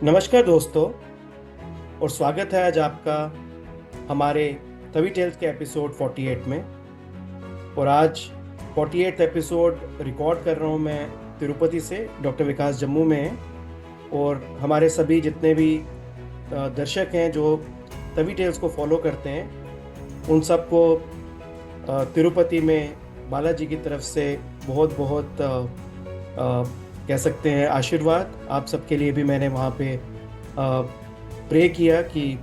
नमस्कार दोस्तों, और स्वागत है आज आपका हमारे तवी टेल्स के एपिसोड 48 में। और आज 48 एपिसोड रिकॉर्ड कर रहा हूँ मैं तिरुपति से। डॉक्टर विकास जम्मू में है, और हमारे सभी जितने भी दर्शक हैं जो तवी टेल्स को फॉलो करते हैं, उन सबको तिरुपति में बालाजी की तरफ से बहुत बहुत कह सकते हैं आशीर्वाद। आप सबके लिए भी मैंने वहाँ पे प्रे किया कि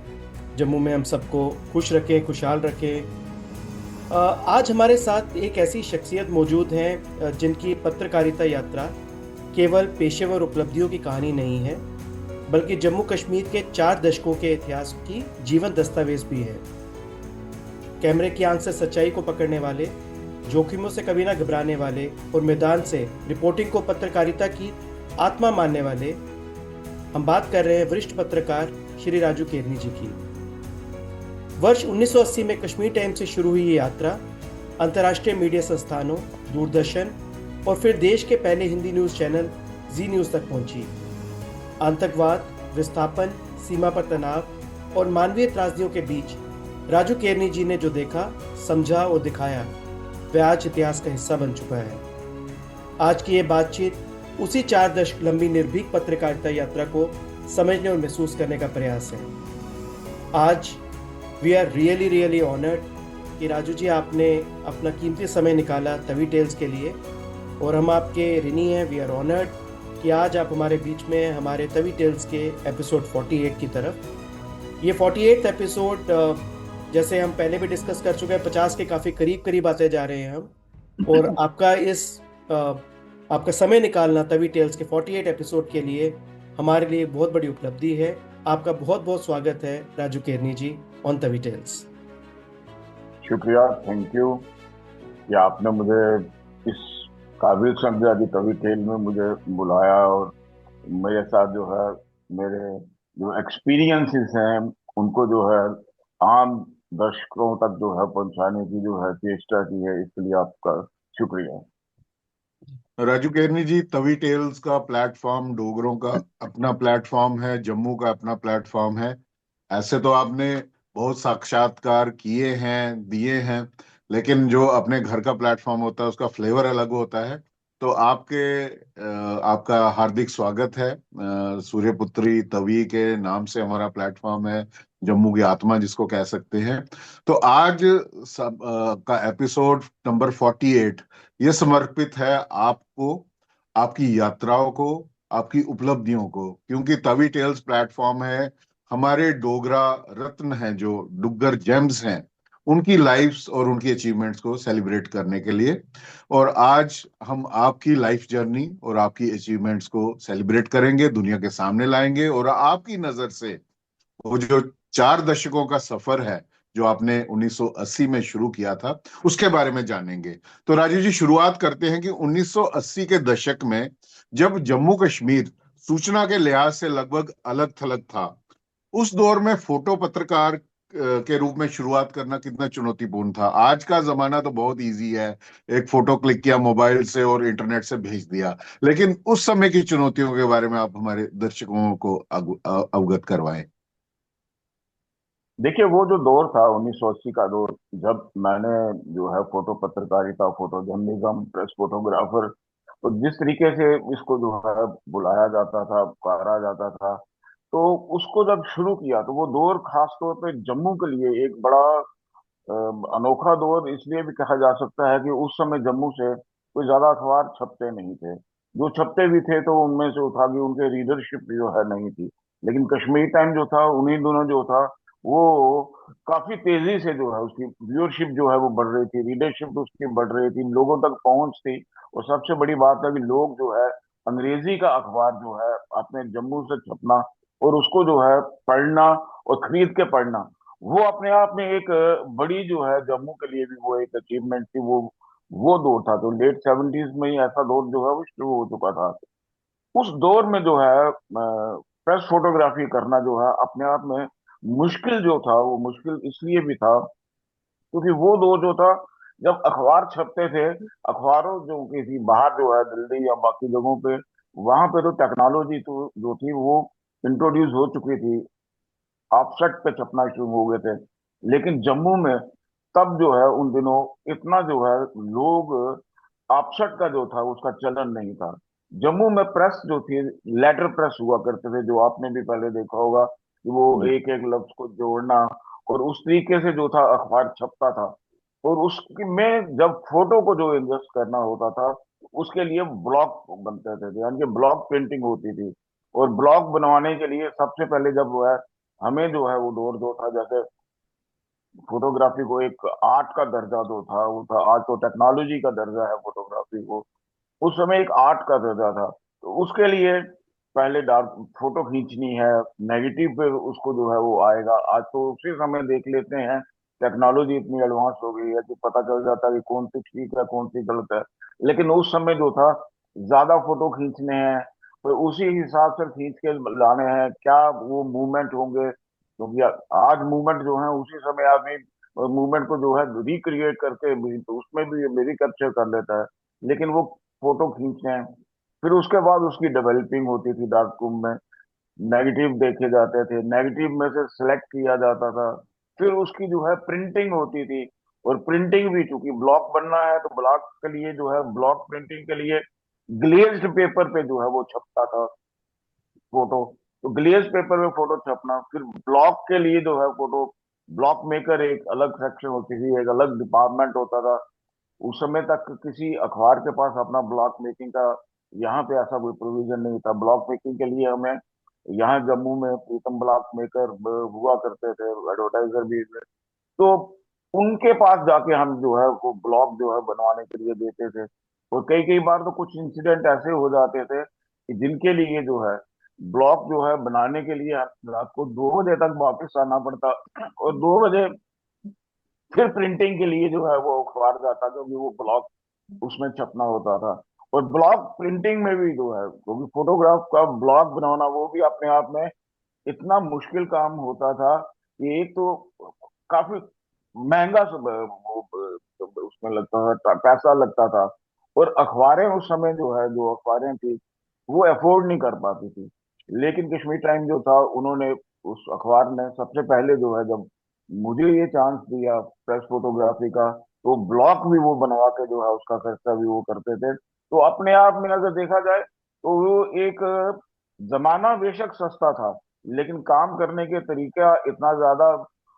जम्मू में हम सबको खुश रखें, खुशहाल रखें। आज हमारे साथ एक ऐसी शख्सियत मौजूद हैं जिनकी पत्रकारिता यात्रा केवल पेशेवर उपलब्धियों की कहानी नहीं है, बल्कि जम्मू कश्मीर के 4 दशकों के इतिहास की जीवन दस्तावेज भी है। कैमरे की आंख से सच्चाई को पकड़ने वाले, जोखिमों से कभी ना घबराने वाले और मैदान से रिपोर्टिंग को पत्रकारिता की आत्मा मानने वाले, हम बात कर रहे हैं वरिष्ठ पत्रकार श्री राजू केरनी जी की। वर्ष 1980 में कश्मीर टाइम्स से शुरू हुई ये यात्रा अंतर्राष्ट्रीय मीडिया संस्थानों, दूरदर्शन और फिर देश के पहले हिंदी न्यूज़ चैनल जी न्यूज़ तक पहुंची। आतंकवाद, विस्थापन, सीमा पर तनाव और मानवीय त्रासदियों के बीच राजू केरनी जी ने जो देखा, समझा और दिखाया, वह आज इतिहास का हिस्सा बन चुका है। आज की ये बातचीत उसी 4 दशक लंबी निर्भीक पत्रकारिता यात्रा को समझने और महसूस करने का प्रयास है। आज वी आर रियली ऑनर्ड कि राजू जी आपने अपना कीमती समय निकाला तवी टेल्स के लिए, और हम आपके ऋणी हैं। वी आर ऑनर्ड कि आज आप हमारे बीच में हैं, हमारे तवी टेल्स के एपिसोड 48 की तरफ। ये 48 एपिसोड, जैसे हम पहले भी डिस्कस कर चुके हैं, 50 के काफ़ी करीब आते जा रहे हैं हम। और आपका समय निकालना तवी टेल्स के 48 एपिसोड के लिए हमारे लिए बहुत बड़ी उपलब्धि है। आपका बहुत बहुत स्वागत है राजू केरनी जी ऑन तवी टेल्स। शुक्रिया, थैंक यू कि आपने मुझे इस काबिल समझा कि तभी टेल में मुझे बुलाया और मेरे साथ जो है मेरे जो एक्सपीरियंसेस हैं उनको जो है आम दर्शकों तक जो है पहुंचाने की जो है चेष्टा की है। इसके लिए आपका शुक्रिया। राजू केरनी जी, तवी टेल्स का प्लेटफॉर्म डोगरों का अपना प्लेटफॉर्म है, जम्मू का अपना प्लेटफॉर्म है। ऐसे तो आपने बहुत साक्षात्कार किए हैं, दिए हैं, लेकिन जो अपने घर का प्लेटफॉर्म होता है उसका फ्लेवर अलग होता है। तो आपका हार्दिक स्वागत है। सूर्यपुत्री तवी के नाम से हमारा प्लेटफॉर्म है, जम्मू की आत्मा जिसको कह सकते हैं। तो आज का एपिसोड नंबर 48 ये समर्पित है आपको, आपकी यात्राओं को, आपकी उपलब्धियों को, क्योंकि तवी टेल्स प्लेटफॉर्म है हमारे डोगरा रत्न हैं, जो डुग्गर जेम्स हैं, उनकी लाइफ्स और उनकी अचीवमेंट्स को सेलिब्रेट करने के लिए। और आज हम आपकी लाइफ जर्नी और आपकी अचीवमेंट्स को सेलिब्रेट करेंगे, दुनिया के सामने लाएंगे, और आपकी नजर से वो जो 4 दशकों का सफर है जो आपने 1980 में शुरू किया था, उसके बारे में जानेंगे। तो राजीव जी, शुरुआत करते हैं कि 1980 के दशक में जब जम्मू कश्मीर सूचना के लिहाज से लगभग अलग थलग था, उस दौर में फोटो पत्रकार के रूप में शुरुआत करना कितना चुनौतीपूर्ण था। आज का जमाना तो बहुत इजी है, एक फोटो क्लिक किया मोबाइल से और इंटरनेट से भेज दिया, लेकिन उस समय की चुनौतियों के बारे में आप हमारे दर्शकों को अवगत करवाएं। देखिए, वो जो दौर था 1980 का दौर, जब मैंने जो है फोटो पत्रकारिता, फोटो जर्नलिज्म, प्रेस फोटोग्राफर, तो जिस तरीके से इसको जो है बुलाया जाता था, पुकारा जाता था, तो उसको जब शुरू किया तो वो दौर खास तौर पे जम्मू के लिए एक बड़ा अ, अनोखा दौर इसलिए भी कहा जा सकता है कि उस समय जम्मू से कोई ज्यादा अखबार छपते नहीं थे। जो छपते भी थे तो उनमें से उठा के उनके रीडरशिप जो है नहीं थी। लेकिन कश्मीर टाइम जो था उन्हीं दिनों जो था वो काफी तेजी से जो है उसकी व्यूअरशिप जो है वो बढ़ रही थी, रीडरशिप उसकी बढ़ रही थी, लोगों तक पहुंच थी। और सबसे बड़ी बात है कि लोग जो है अंग्रेजी का अखबार जो है अपने जम्मू से छपना और उसको जो है पढ़ना और खरीद के पढ़ना, वो अपने आप में एक बड़ी जो है जम्मू के लिए भी वो एक अचीवमेंट थी। वो दौर था, तो लेट 70s में ही ऐसा दौर जो है वो शुरू हो चुका था। उस दौर में जो है प्रेस फोटोग्राफी करना जो है अपने आप में मुश्किल जो था, वो मुश्किल इसलिए भी था क्योंकि वो दौर जो था जब अखबार छपते थे, अखबारों जो किसी बाहर जो है दिल्ली या बाकी जगहों पे, वहां पे तो टेक्नोलॉजी तो जो थी वो इंट्रोड्यूस हो चुकी थी, ऑफसेट पे छपना शुरू हो गए थे। लेकिन जम्मू में तब जो है उन दिनों इतना जो है लोग ऑफसेट का जो था उसका चलन नहीं था। जम्मू में प्रेस जो थी, लेटर प्रेस हुआ करते थे, जो आपने भी पहले देखा होगा कि वो एक एक लफ्ज को जोड़ना, और उस तरीके से जो था अखबार छपता था। और उसकी में जब फोटो को जो इन्वेस्ट करना होता था, उसके लिए ब्लॉक बनते थे, यानी कि ब्लॉक प्रिंटिंग होती थी। और ब्लॉक बनवाने के लिए सबसे पहले जब वो है हमें जो है वो दौर जो था, जैसे फोटोग्राफी को एक आर्ट का दर्जा जो था वो था, आज तो टेक्नोलॉजी का दर्जा है फोटोग्राफी को, उस समय एक आर्ट का दर्जा था। तो उसके लिए पहले डार्क फोटो खींचनी है, नेगेटिव पे उसको जो है वो आएगा। आज तो उसी समय देख लेते हैं, टेक्नोलॉजी इतनी एडवांस हो गई है कि पता चल जाता है कि कौन सी ठीक है कौन सी गलत है। लेकिन उस समय जो था, ज्यादा फोटो खींचने हैं तो उसी हिसाब से खींच के लाने हैं, क्या वो मूवमेंट होंगे, क्योंकि आज मूवमेंट जो है उसी समय आदमी मूवमेंट को जो है रिक्रिएट करके तो उसमें भी रिकैप्चर कर लेता है। लेकिन वो फोटो खींचते हैं, फिर उसके बाद उसकी डेवलपिंग होती थी डार्क रूम में, नेगेटिव देखे जाते थे, नेगेटिव में से सिलेक्ट किया जाता था, फिर उसकी जो है प्रिंटिंग होती थी। और प्रिंटिंग भी चूंकि ब्लॉक बनना है तो ब्लॉक के लिए जो है ब्लॉक प्रिंटिंग के लिए ग्लेज्ड पेपर पे जो है वो छपता था फोटो। तो ग्लेज पेपर में फोटो छपना, फिर ब्लॉक के लिए जो है फोटो, ब्लॉक मेकर एक अलग सेक्शन होती थी, एक अलग डिपार्टमेंट होता था। उस समय तक किसी अखबार के पास अपना ब्लॉक मेकिंग का, यहाँ पे ऐसा कोई प्रोविजन नहीं था। ब्लॉक मेकिंग के लिए हमें यहाँ जम्मू में प्रीतम ब्लॉक मेकर हुआ करते थे, एडवर्टाइजर भी थे। तो उनके पास जाके हम जो है वो ब्लॉग जो है बनवाने के लिए देते थे। और कई कई बार तो कुछ इंसिडेंट ऐसे हो जाते थे कि जिनके लिए जो है ब्लॉग जो है बनाने के लिए रात को 2 बजे तक वापस आना पड़ता, और 2 बजे फिर प्रिंटिंग के लिए जो है वो अखबार जाता, क्योंकि वो ब्लॉग उसमें छपना होता था। और ब्लॉग प्रिंटिंग में भी जो है, क्योंकि फोटोग्राफ का ब्लॉग बनाना वो भी अपने आप में इतना मुश्किल काम होता था कि एक तो काफी महंगा उसमें लगता था, पैसा लगता था। और अखबारें उस समय जो है, जो अखबारें थी वो अफोर्ड नहीं कर पाती थी। लेकिन कश्मीर टाइम जो था, उन्होंने उस अखबार ने सबसे पहले जो है, जब मुझे ये चांस दिया प्रेस फोटोग्राफी का, तो ब्लॉक भी वो बनवा के जो है उसका खर्चा भी वो करते थे। तो अपने आप में अगर देखा जाए तो वो एक जमाना बेशक सस्ता था, लेकिन काम करने के तरीका इतना ज्यादा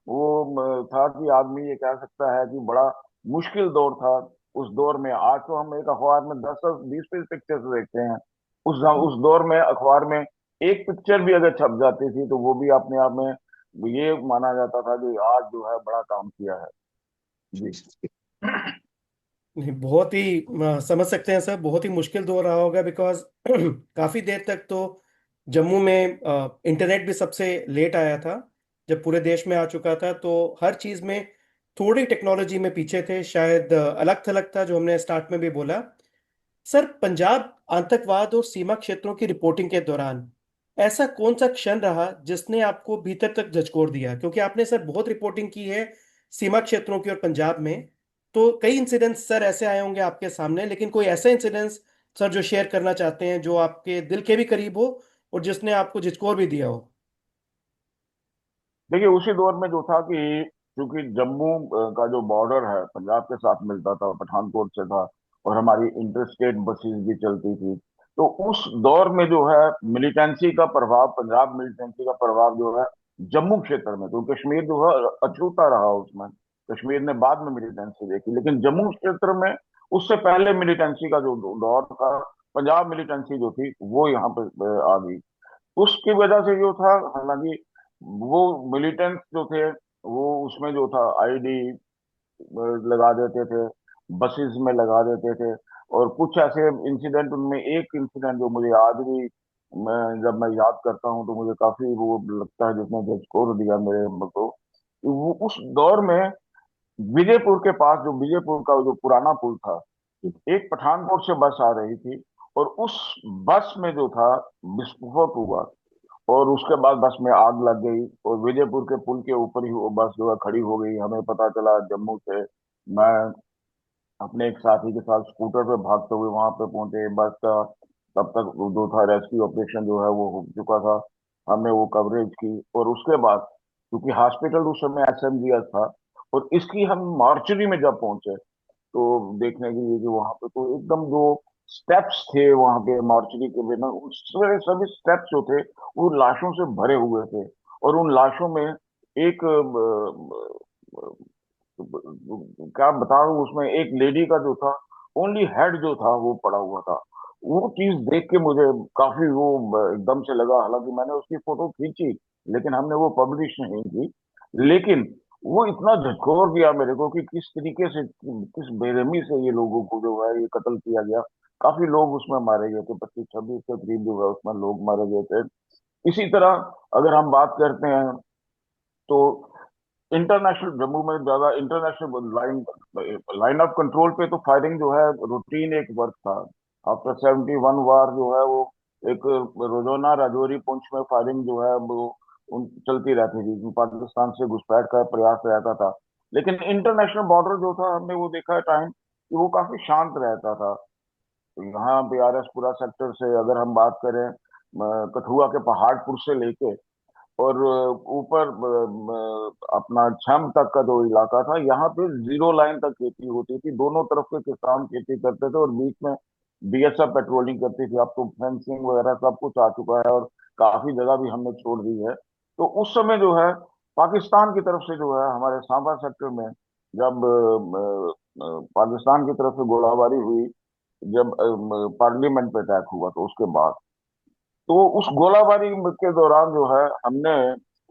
वो था कि आदमी ये कह सकता है कि बड़ा मुश्किल दौर था उस दौर में। आज तो हम एक अखबार में 10 10 20 20 पिक्चर्स देखते हैं। उस दौर में अखबार में एक पिक्चर भी अगर छप जाती थी तो वो भी अपने आप में ये माना जाता था कि आज जो है बड़ा काम किया है। जी। नहीं, बहुत ही समझ सकते हैं सर, बहुत ही मुश्किल दौर रहा होगा बिकॉज काफी देर तक तो जम्मू में इंटरनेट भी सबसे लेट आया था। जब पूरे देश में आ चुका था तो हर चीज में थोड़ी टेक्नोलॉजी में पीछे थे, शायद अलग थलग था जो हमने स्टार्ट में भी बोला। सर, पंजाब आतंकवाद और सीमा क्षेत्रों की रिपोर्टिंग के दौरान ऐसा कौन सा क्षण रहा जिसने आपको भीतर तक झकझोर दिया? क्योंकि आपने सर बहुत रिपोर्टिंग की है सीमा क्षेत्रों की और पंजाब में, तो कई इंसिडेंट्स सर ऐसे आए होंगे आपके सामने, लेकिन कोई ऐसा इंसिडेंस सर जो शेयर करना चाहते हैं जो आपके दिल के भी करीब हो और जिसने आपको झिझकोर भी दिया हो? देखिए, उसी दौर में जो था कि क्योंकि जम्मू का जो बॉर्डर है पंजाब के साथ मिलता था, पठानकोट से था, और हमारी इंटर स्टेट बसेस भी चलती थी। तो उस दौर में जो है मिलिटेंसी का प्रभाव, पंजाब मिलिटेंसी का प्रभाव जो है जम्मू क्षेत्र में, तो कश्मीर जो है अछूता रहा उसमें। कश्मीर ने बाद में मिलिटेंसी देखी, लेकिन जम्मू क्षेत्र में उससे पहले मिलिटेंसी का जो दौर था, पंजाब मिलिटेंसी जो थी वो यहाँ पे आ गई। उसकी वजह से जो था, हालांकि वो मिलिटेंट्स जो थे वो उसमें जो था आईडी लगा देते थे, बसेस में लगा देते थे। और कुछ ऐसे इंसिडेंट, उनमें एक इंसिडेंट जो मुझे आज भी, जब मैं याद करता हूँ तो मुझे काफी वो लगता है, जिसने झकझोर दिया मेरे को। वो उस दौर में विजयपुर के पास, जो विजयपुर का जो पुराना पुल था, एक पठानकोट से बस आ रही थी, और उस बस में जो था विस्फोट हुआ, और उसके बाद बस में आग लग गई, और विजयपुर के पुल के ऊपर ही वो बस जो है खड़ी हो गई। हमें पता चला जम्मू से, मैं अपने एक साथी के साथ स्कूटर पे भागते हुए वहां पे पहुंचे, बस का तब तक वो जो था रेस्क्यू ऑपरेशन जो है वो हो चुका था। हमने वो कवरेज की। और उसके बाद क्योंकि हॉस्पिटल उस समय एसएमजीएच था, और इसकी हम मार्चरी में जब पहुंचे तो देखने के लिए कि वहां पे तो एकदम जो स्टेप्स थे वहां पे मार्चरी के बिना, उस सारे सभी स्टेप्स जो थे वो लाशों से भरे हुए थे। और उन लाशों में एक क्या बताऊं, उसमें एक लेडी का जो था ओनली हेड जो था वो पड़ा हुआ था। वो चीज देख के मुझे काफी वो एकदम से लगा। हालांकि मैंने उसकी फोटो खींची लेकिन हमने वो पब्लिश नहीं की। लेकिन वो इतना झकझोर दिया मेरे को कि किस तरीके से, किस बेरहमी से ये लोगों को जो है ये कत्ल किया गया। काफी लोग उसमें मारे गए थे, 25-26 के करीब जो है उसमें लोग मारे गए थे। इसी तरह अगर हम बात करते हैं तो इंटरनेशनल, जम्मू में ज्यादा international line line of control पे तो फायरिंग जो है रूटीन एक वर्क था। आफ्टर 71 वार जो है वो एक रोजाना राजौरी पुंछ में फायरिंग जो है वो चलती रहती थी, जो पाकिस्तान से घुसपैठ का प्रयास रहता था। लेकिन इंटरनेशनल बॉर्डर जो था हमने वो देखा है टाइम कि वो काफी शांत रहता था। तो यहाँ बियारसपुरा सेक्टर से अगर हम बात करें, कठुआ के पहाड़पुर से लेके और ऊपर अपना छम तक का जो इलाका था, यहाँ पे जीरो लाइन तक खेती होती थी। दोनों तरफ के किसान खेती करते थे और बीच में बीएसएफ पेट्रोलिंग करती थी। अब तो फेंसिंग वगैरह सब कुछ आ चुका है और काफी जगह भी हमने छोड़ दी है। तो उस समय जो है पाकिस्तान की तरफ से जो है हमारे सांबा सेक्टर में जब पाकिस्तान की तरफ से गोलाबारी हुई, जब पार्लियामेंट पे अटैक हुआ, तो उसके बाद तो उस गोलाबारी के दौरान जो है हमने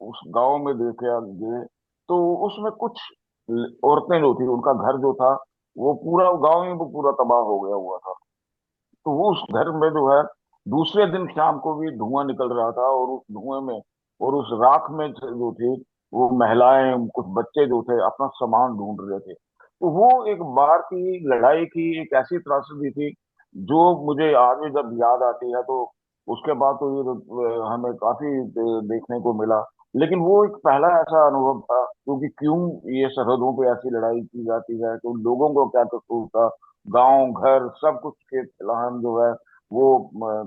उस गांव में देखा ये, तो उसमें कुछ औरतें जो थी उनका घर जो था वो पूरा गांव ही वो पूरा तबाह हो गया हुआ था। तो वो उस घर में जो है दूसरे दिन शाम को भी धुआं निकल रहा था, और उस धुएं में और उस राख में जो थी वो महिलाएं, कुछ बच्चे जो थे अपना सामान ढूंढ रहे थे। तो वो एक बार की लड़ाई की एक ऐसी त्रासदी थी जो मुझे आज भी जब याद आती है तो उसके बाद तो ये हमें काफी देखने को मिला। लेकिन वो एक पहला ऐसा अनुभव था, क्योंकि क्यों ये सरहदों पे ऐसी लड़ाई की जाती है, तो लोगों को क्या कसूर था। गांव घर सब कुछ खेत खलिहान जो है वो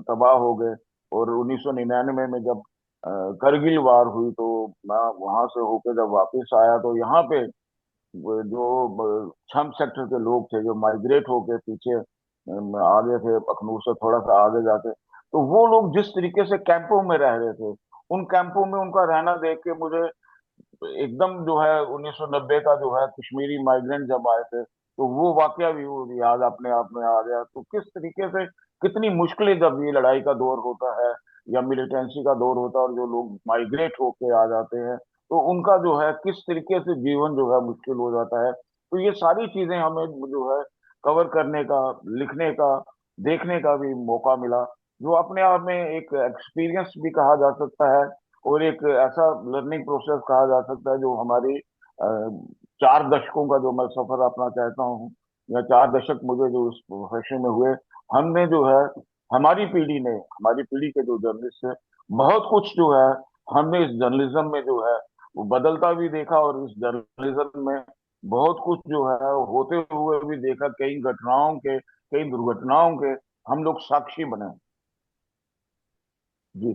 तबाह हो गए। और 1999 में जब करगिल वार हुई तो मैं वहां से होकर जब वापस आया तो यहाँ पे वो जो छम सेक्टर के लोग थे जो माइग्रेट होके पीछे आगे थे, अखनूर से थोड़ा सा आगे जाके, तो वो लोग जिस तरीके से कैंपों में रह रहे थे, उन कैंपों में उनका रहना देख के मुझे एकदम जो है 1990 का जो है कश्मीरी माइग्रेंट जब आए थे तो वो वाकया भी वो याद अपने आप में आ गया। तो किस तरीके से कितनी मुश्किलें जब ये लड़ाई का दौर होता है या मिलिटेंसी का दौर होता है और जो लोग माइग्रेट होके आ जाते हैं तो उनका जो है किस तरीके से जीवन जो है मुश्किल हो जाता है। तो ये सारी चीजें हमें जो है कवर करने का, लिखने का, देखने का भी मौका मिला, जो अपने आप में एक एक्सपीरियंस भी कहा जा सकता है और एक ऐसा लर्निंग प्रोसेस कहा जा सकता है जो हमारी 4 दशकों का जो मैं सफर अपना चाहता हूँ, या 4 दशक मुझे जो इस प्रोफेशन में हुए, हमने जो है हमारी पीढ़ी ने, हमारी पीढ़ी के जो जर्नलिस्ट है, बहुत कुछ जो है हमने इस जर्नलिज्म में जो है वो बदलता भी देखा, और इस जर्नलिज्म में बहुत कुछ जो है होते हुए भी देखा। कई घटनाओं के, कई दुर्घटनाओं के हम लोग साक्षी बने। जी।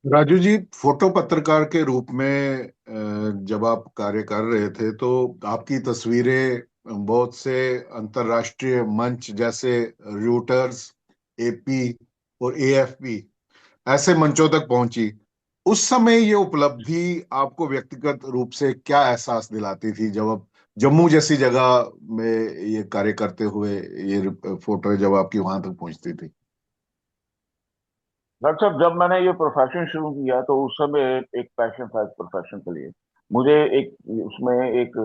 राजू जी, फोटो पत्रकार के रूप में जब आप कार्य कर रहे थे तो आपकी तस्वीरें बहुत से अंतर्राष्ट्रीय मंच जैसे रूटर्स, एपी और एएफपी ऐसे मंचों तक पहुंची। उस समय ये उपलब्धि आपको व्यक्तिगत रूप से क्या एहसास दिलाती थी जब आप जम्मू जैसी जगह में ये कार्य करते हुए ये फोटो जब आपकी वहां तक पहुंचती थी? डॉक्टर साहब, जब मैंने ये प्रोफेशन शुरू किया तो उस समय एक पैशन था इस प्रोफेशन के लिए। मुझे एक उसमें एक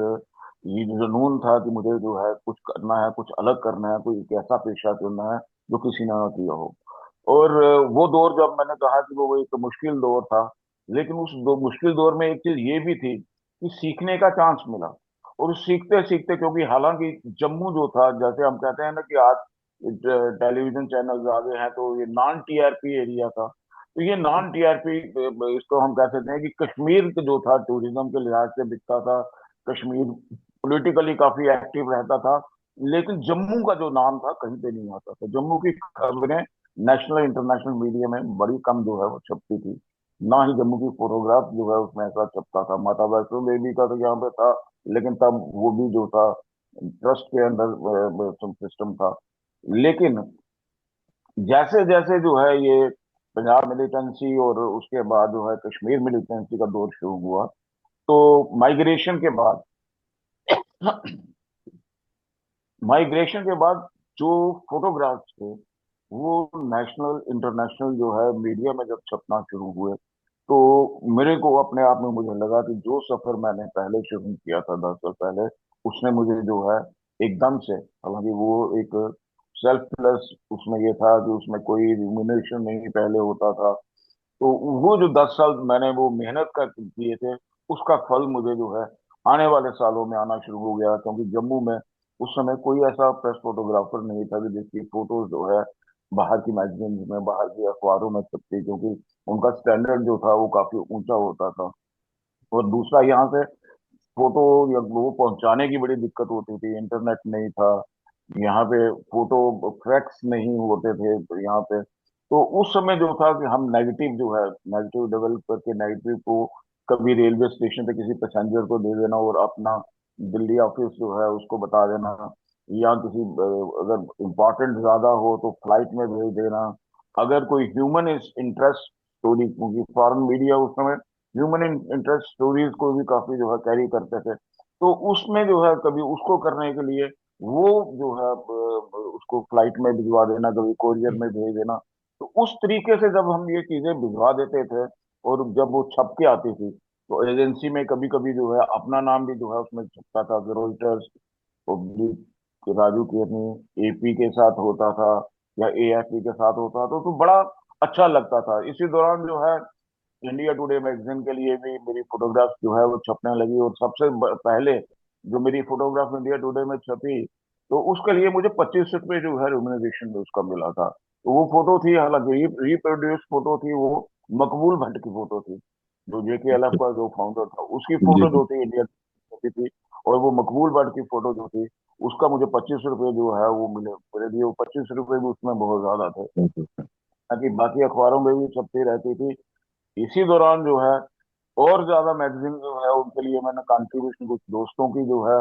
ये जुनून था कि मुझे जो है कुछ करना है, कुछ अलग करना है, कोई एक ऐसा पेशा चुनना है जो किसी ने ना किया हो। और वो दौर जब मैंने कहा कि वो एक मुश्किल दौर था, लेकिन उस दो मुश्किल दौर में एक चीज ये भी थी कि सीखने का चांस मिला। और उस सीखते सीखते, क्योंकि हालांकि जम्मू जो था, जैसे हम कहते हैं ना कि आज टेलीविजन चैनल आ गए हैं, तो ये नॉन टीआरपी एरिया था। तो ये नॉन टीआरपी, इसको हम कह सकते हैं कि कश्मीर के जो था टूरिज्म के लिहाज से बिकता था। कश्मीर पॉलिटिकली काफी एक्टिव रहता था, लेकिन जम्मू का जो नाम था कहीं पे नहीं आता था। जम्मू की खबरें नेशनल इंटरनेशनल मीडिया में बड़ी कम जो है वो छपती थी। ना ही जम्मू की फोटोग्राफ जो है उसमें ऐसा छपता था। माता वैष्णो देवी का तो यहाँ पे था, लेकिन तब वो भी जो था ट्रस्ट के अंडर सिस्टम था। लेकिन जैसे जैसे जो है ये पंजाब मिलिटेंसी और उसके बाद जो है कश्मीर मिलिटेंसी का दौर शुरू हुआ, तो माइग्रेशन के बाद माइग्रेशन के बाद जो फोटोग्राफ्स थे वो नेशनल इंटरनेशनल जो है मीडिया में जब छपना शुरू हुए, तो मेरे को अपने आप में मुझे लगा कि जो सफर मैंने पहले शुरू किया था 10 साल पहले, उसने मुझे जो है एकदम से, हालांकि वो एक सेल्फलेस उसमें ये था कि उसमें कोई रिम्यूनरेशन नहीं पहले होता था, तो वो जो 10 साल मैंने वो मेहनत कर किए थे, उसका फल मुझे जो है आने वाले सालों में आना शुरू हो गया। क्योंकि जम्मू में उस समय कोई ऐसा प्रेस फोटोग्राफर नहीं था कि जिसकी फोटोज जो है बाहर की मैगजीन में, बाहर की अखबारों में छपती, क्योंकि उनका स्टैंडर्ड जो था वो काफी ऊंचा होता था। और दूसरा, यहाँ से फोटो या वो पहुंचाने की बड़ी दिक्कत होती थी, इंटरनेट नहीं था यहाँ पे, फोटो फैक्स नहीं होते थे तो यहाँ पे। तो उस समय जो था कि हम नेगेटिव जो है, नेगेटिव डेवलप करके नेगेटिव को कभी रेलवे स्टेशन पे किसी पैसेंजर को दे देना और अपना दिल्ली ऑफिस जो है उसको बता देना, या किसी अगर इम्पोर्टेंट ज्यादा हो तो फ्लाइट में भेज देना। अगर कोई ह्यूमन इंटरेस्ट स्टोरी, क्योंकि फॉरेन मीडिया उस समय ह्यूमन इंटरेस्ट स्टोरीज को भी काफी जो है कैरी करते थे, तो उसमें जो है कभी उसको करने के लिए वो जो है उसको फ्लाइट में भिजवा देना, कभी कोरियर में भेज देना। तो उस तरीके से जब हम ये चीजें भिजवा देते थे और जब वो छप के आती थी, तो एजेंसी में कभी कभी जो है अपना नाम भी जो है उसमें छपता था, रॉयटर्स, पब्लिक, राजू केरनी, एपी के साथ होता था या एएफपी के साथ होता था, तो बड़ा अच्छा लगता था। इसी दौरान जो है इंडिया टुडे मैगजीन के लिए भी मेरी फोटोग्राफ जो है वो छपने लगी, और सबसे पहले जो मेरी फोटोग्राफ इंडिया टुडे में छपी, तो उसके लिए मुझे 25 रुपये जो है रेम्यूनरेशन में उसका मिला था। तो वो फोटो थी, हालांकि रिप्रोड्यूस फोटो थी, वो मकबूल भट्ट की फोटो थी, जो जेकेएलएफ का जो फाउंडर था, उसकी जी फोटो जो थी इंडिया छपी थी। और वो मकबूल भट्ट की फोटो जो थी, उसका मुझे 25 रुपये जो है वो मिले, मेरे लिए वो 25 रुपये भी उसमें बहुत ज्यादा थे। ताकि बाकी अखबारों में भी छपती रहती थी। इसी दौरान जो है और ज्यादा मैगजीन जो है उनके लिए मैंने कंट्रीब्यूशन, कुछ दोस्तों की जो है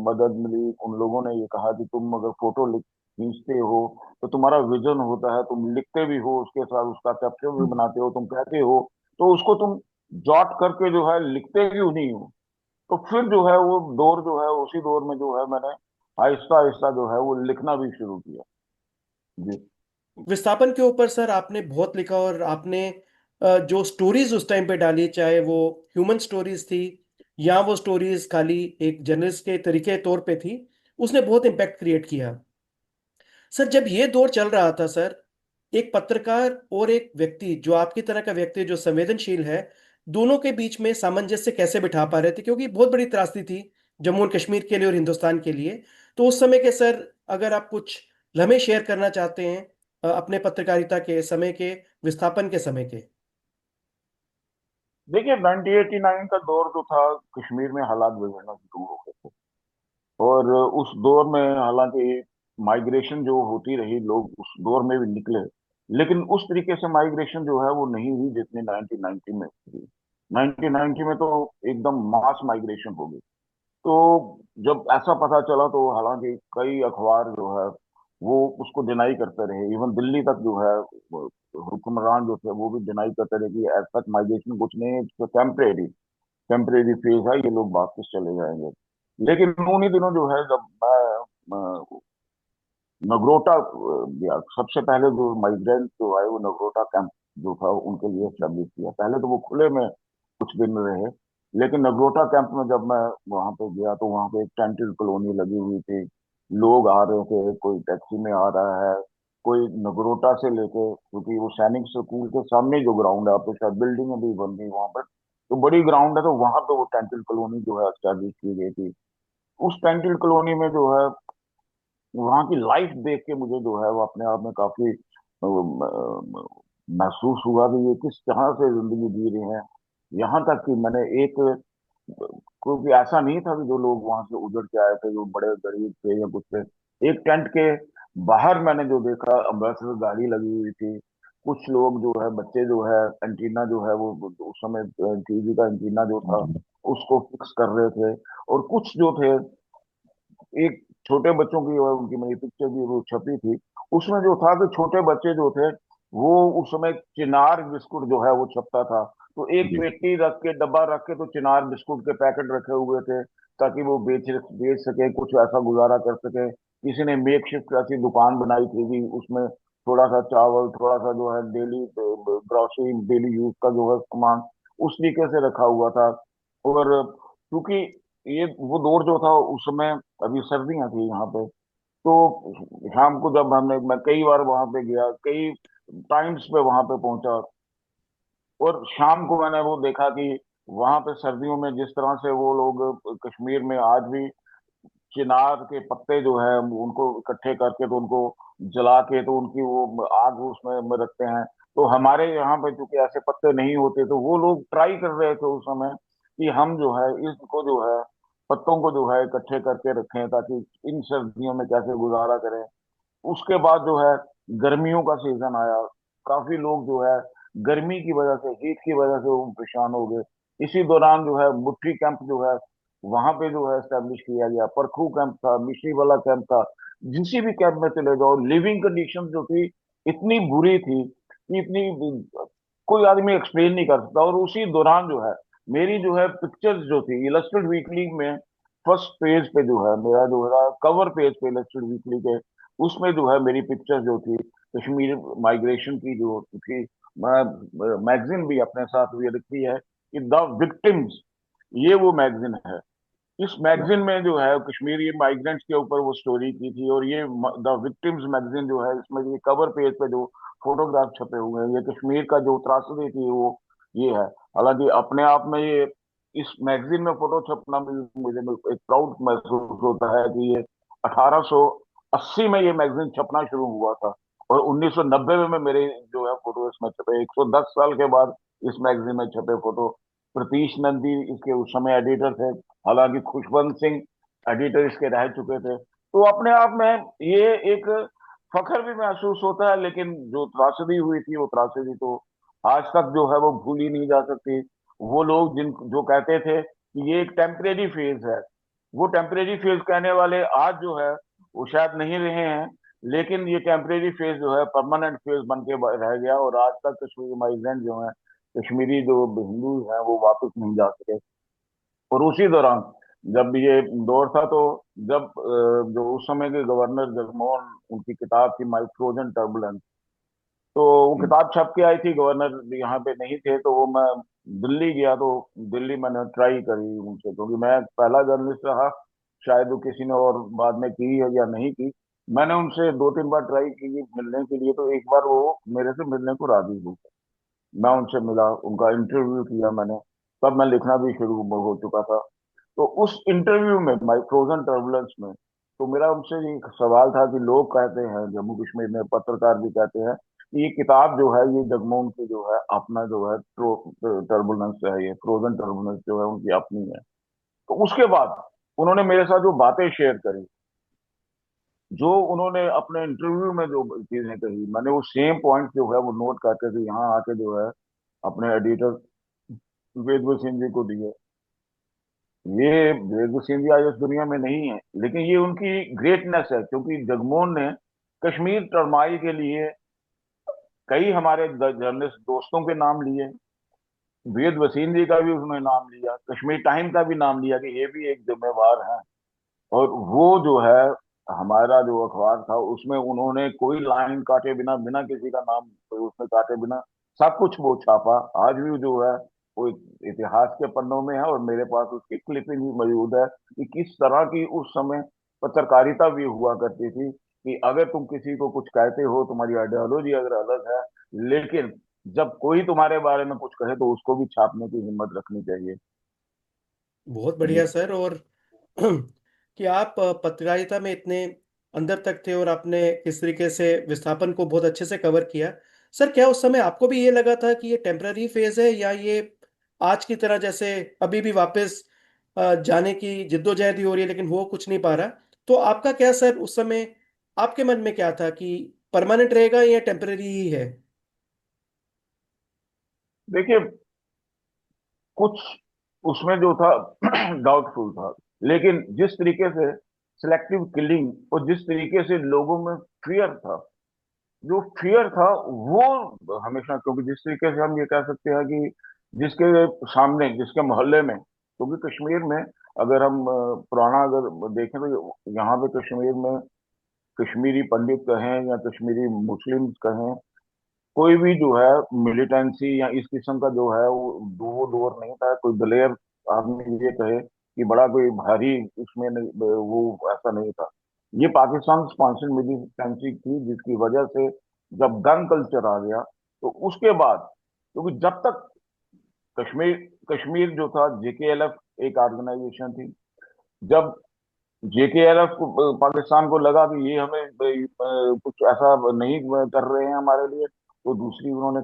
मदद मिली। उन लोगों ने ये कहा कि तुम अगर फोटो खींचते हो तो तुम्हारा विजन होता है, तुम लिखते भी हो, उसके साथ उसका कैप्शन भी बनाते हो, तुम कहते हो, तो उसको तुम जॉट करके जो है लिखते क्यों नहीं हो। तो फिर जो है वो दौर जो है, उसी दौर में जो है मैंने आहिस्ता आहिस्ता जो है वो लिखना भी शुरू किया। जी। विस्थापन के ऊपर सर आपने बहुत लिखा, और आपने जो स्टोरीज उस टाइम पे डाली, चाहे वो ह्यूमन स्टोरीज थी या वो स्टोरीज खाली एक जर्नलिस्ट के तरीके तौर पे थी, उसने बहुत इम्पैक्ट क्रिएट किया। सर जब ये दौर चल रहा था सर, एक पत्रकार और एक व्यक्ति जो आपकी तरह का व्यक्ति जो संवेदनशील है, दोनों के बीच में सामंजस्य कैसे बिठा पा रहे थे? क्योंकि बहुत बड़ी त्रासदी थी जम्मू और कश्मीर के लिए और हिंदुस्तान के लिए। तो उस समय के सर, अगर आप कुछ लम्हे शेयर करना चाहते हैं अपने पत्रकारिता के समय के, विस्थापन के समय के। देखिए, 1989 का दौर जो था, कश्मीर में हालात बिगड़ना शुरू हो गए थे। और उस दौर में हालांकि माइग्रेशन जो होती रही, लोग उस दौर में भी निकले, लेकिन उस तरीके से माइग्रेशन जो है वो नहीं हुई जितनी 1990 में हुई। 1990 में तो एकदम मास माइग्रेशन हो गई। तो जब ऐसा पता चला, तो हालांकि कई अखबार जो है वो उसको डिनाई करते रहे, इवन दिल्ली तक जो है वो हुक्मरान जो थे वो भी डिनाई करते रहे कि ऐसा तक माइग्रेशन कुछ नहीं है, टेम्परेरी टेम्परेरी फेज है, ये लोग वापस चले जाएंगे। लेकिन उन्हीं दिनों जो है जब मैं नगरोटा गया, सबसे पहले जो माइग्रेंट जो आए वो नगरोटा कैंप जो था उनके लिए एस्टेब्लिश किया। पहले तो वो खुले में कुछ दिन रहे, लेकिन नगरोटा कैंप में जब मैं वहां पे गया, तो वहां पे एक टेंटेड कॉलोनी लगी हुई थी। लोग आ रहे थे, कोई टैक्सी में आ रहा है, कोई नगरोटा से लेके, क्योंकि वो सैनिक स्कूल के सामने जो ग्राउंड है, आप तो शायद बिल्डिंग भी बन गई वहां पर, तो बड़ी ग्राउंड है, तो वहां पे वो टेंटेड कॉलोनी जो है एस्टेब्लिश की गई थी। उस टेंटेड कॉलोनी में जो है वहाँ की लाइफ देख के मुझे जो है वो अपने आप में काफी महसूस हुआ कि ये किस तरह से जिंदगी जी रहे हैं। यहाँ तक कि मैंने एक, क्योंकि ऐसा नहीं था कि जो लोग वहां से उजड़ के आए थे जो बड़े गरीब थे या कुछ थे, एक टेंट के बाहर मैंने जो देखा, अम्बेसडर गाड़ी लगी हुई थी, कुछ लोग जो है, बच्चे जो है, एंटीना जो है वो उस समय टीवी का एंटीना जो था उसको फिक्स कर रहे थे। और कुछ जो थे, एक छोटे बच्चों की और उनकी मेरी पिक्चर भी वो छपी थी, उसमें जो था कि छोटे बच्चे जो थे वो उस समय चिनार बिस्कुट जो है वो छपता था। तो एक जी पेटी रख के, डब्बा रख के, तो चिनार बिस्कुट के पैकेट रखे हुए थे ताकि वो बेच बेच सके, कुछ ऐसा गुजारा कर सके। किसी ने मेक शिफ्ट ऐसी दुकान बनाई थी कि उसमें थोड़ा सा चावल, थोड़ा सा जो है डेली ग्रोसरी, डेली यूज का जो है सामान उस तरीके से रखा हुआ था। और क्योंकि ये वो दौर जो था उस समय, अभी सर्दियां थी यहाँ पे, तो शाम को जब मैं कई बार वहां पे गया, कई टाइम्स पे वहां पे पहुंचा, और शाम को मैंने वो देखा कि वहां पे सर्दियों में जिस तरह से वो लोग कश्मीर में आज भी चिनार के पत्ते जो है उनको इकट्ठे करके, तो उनको जला के, तो उनकी वो आग उसमें में रखते हैं। तो हमारे यहाँ पे चूंकि ऐसे पत्ते नहीं होते, तो वो लोग ट्राई कर रहे थे उस समय कि हम जो है इसको जो है पत्तों को जो है इकट्ठे करके रखें ताकि इन सर्दियों में कैसे गुजारा करें। उसके बाद जो है गर्मियों का सीजन आया, काफी लोग जो है गर्मी की वजह से, हीट की वजह से वो परेशान हो गए। इसी दौरान जो है मुट्ठी कैंप जो है वहां पे जो है एस्टेब्लिश किया गया, परखू कैंप था, मिश्री वाला कैंप था। जिस भी कैंप में चले जाओ, लिविंग कंडीशन जो थी इतनी बुरी थी कि इतनी कोई आदमी एक्सप्लेन नहीं कर सकता। और उसी दौरान जो है मेरी जो है पिक्चर्स जो थी इलस्ट्रेट वीकली में, फर्स्ट पेज पे जो है मेरा जो है कवर पेज पे इलस्ट्रेट वीकली के, उसमें जो है मेरी पिक्चर जो थी कश्मीर माइग्रेशन की जो थी, मैगजीन भी अपने साथ भी रखी है कि द विक्टिम्स, ये वो मैगजीन है। इस मैगजीन में जो है कश्मीरी माइग्रेंट्स के ऊपर वो स्टोरी की थी। और ये द विक्टिम्स मैगजीन जो है, इसमें ये कवर पेज पे जो फोटोग्राफ छपे हुए हैं, ये कश्मीर का जो त्रासदी थी वो ये है। हालांकि अपने आप में ये, इस मैगजीन में फोटो छपना मुझे एक प्राउड महसूस होता है कि ये 1880 में ये मैगजीन छपना शुरू हुआ था, और 1990 में मेरे जो है फोटो इसमें छपे, 110 साल के बाद इस मैगजीन में छपे फोटो। प्रतीश नंदी इसके उस समय एडिटर थे, हालांकि खुशवंत सिंह एडिटर इसके रह चुके थे। तो अपने आप में ये एक फख्र भी महसूस होता है। लेकिन जो त्रासदी हुई थी वो त्रासदी तो आज तक जो है वो भूल ही नहीं जा सकती। वो लोग जिन जो कहते थे कि ये एक टेम्परेरी फेज है, वो टेम्परेरी फेज कहने वाले आज जो है वो शायद नहीं रहे हैं। लेकिन ये टेम्परेरी फेज जो है परमानेंट फेज बन के रह गया, और आज तक कश्मीरी माइग्रेंट जो है, कश्मीरी जो हिंदू हैं, वो वापस नहीं जा सके। और उसी दौरान जब ये दौर था, तो जब जो उस समय के गवर्नर जगमोहन, उनकी किताब थी माई फ्रोजन टर्बुलेंस, तो वो किताब छप के आई थी, गवर्नर यहाँ पे नहीं थे, तो वो मैं दिल्ली गया, तो दिल्ली मैंने ट्राई करी उनसे, क्योंकि मैं पहला जर्नलिस्ट रहा, शायद वो किसी ने और बाद में की है या नहीं की। मैंने उनसे 2-3 बार ट्राई की मिलने के लिए, तो एक बार वो मेरे से मिलने को राजी हुए। मैं उनसे मिला, उनका इंटरव्यू किया मैंने, तब मैं लिखना भी शुरू हो चुका था। तो उस इंटरव्यू में, माई फ्रोजन टर्बुलेंस में, तो मेरा उनसे एक सवाल था कि लोग कहते हैं जम्मू कश्मीर में, पत्रकार भी कहते हैं कि ये किताब जो है ये जगमोहन की जो है अपना जो है टर्बुलेंस है, ये फ्रोजन टर्बुलेंस जो है उनकी अपनी है। तो उसके बाद उन्होंने मेरे साथ जो बातें शेयर करी, जो उन्होंने अपने इंटरव्यू में जो चीजें कही, मैंने वो सेम पॉइंट जो है वो नोट करके थे, यहाँ आके जो है अपने एडिटर वेदवत सिंह जी को दिए। ये वेदवत सिंह जी आज इस दुनिया में नहीं है, लेकिन ये उनकी ग्रेटनेस है, क्योंकि जगमोहन ने कश्मीर टर्माई के लिए कई हमारे जर्नलिस्ट दोस्तों के नाम लिए, वेद वसीम जी का भी उसने नाम लिया, कश्मीर टाइम का भी नाम लिया कि ये भी एक जिम्मेवार है। और वो जो है हमारा जो अखबार था उसमें उन्होंने कोई लाइन काटे बिना, बिना किसी का नाम उसमें काटे बिना सब कुछ वो छापा। आज भी जो है वो इतिहास के पन्नों में है, और मेरे पास उसकी क्लिपिंग भी मौजूद है कि किस तरह की उस समय पत्रकारिता भी हुआ करती थी कि अगर तुम किसी को कुछ कहते हो, तुम्हारी आइडियोलॉजी अगर अलग है, लेकिन जब कोई तुम्हारे बारे में कुछ कहे तो उसको भी छापने की हिम्मत रखनी चाहिए। बहुत जी। बढ़िया सर। और कि आप पत्रकारिता में इतने अंदर तक थे और आपने इस तरीके से विस्थापन को बहुत अच्छे से कवर किया। सर, क्या उस समय आपको भी ये लगा था कि ये टेम्पररी फेज है, या ये आज की तरह जैसे अभी भी वापस जाने की जिद्दोजहद ही हो रही है लेकिन हो कुछ नहीं पा रहा? तो आपका क्या सर उस समय, आपके मन में क्या था कि परमानेंट रहेगा या टेम्पररी ही है? देखिए, कुछ उसमें जो था डाउटफुल था, लेकिन जिस तरीके से सिलेक्टिव किलिंग और जिस तरीके से लोगों में फियर था, जो फियर था वो हमेशा, क्योंकि जिस तरीके से हम ये कह सकते हैं कि जिसके सामने, जिसके मोहल्ले में, क्योंकि कश्मीर में अगर हम पुराना अगर देखें तो यहाँ पे कश्मीर में कश्मीरी पंडित कहें या कश्मीरी मुस्लिम कहें, कोई भी जो है मिलिटेंसी या इस किस्म का जो है वो दौर नहीं था। कोई दलेर आदमी ये कहे कि बड़ा कोई भारी उसमें नहीं, वो ऐसा नहीं था। ये पाकिस्तान स्पॉन्सर्ड मिलिटेंसी थी, जिसकी वजह से जब गन कल्चर आ गया तो उसके बाद, क्योंकि जब तक कश्मीर कश्मीर जो था, जेकेएलएफ एक ऑर्गेनाइजेशन थी, जब जेकेएलएफ को, पाकिस्तान को लगा कि ये हमें कुछ ऐसा नहीं कर रहे हैं हमारे लिए, तो दूसरी उन्होंने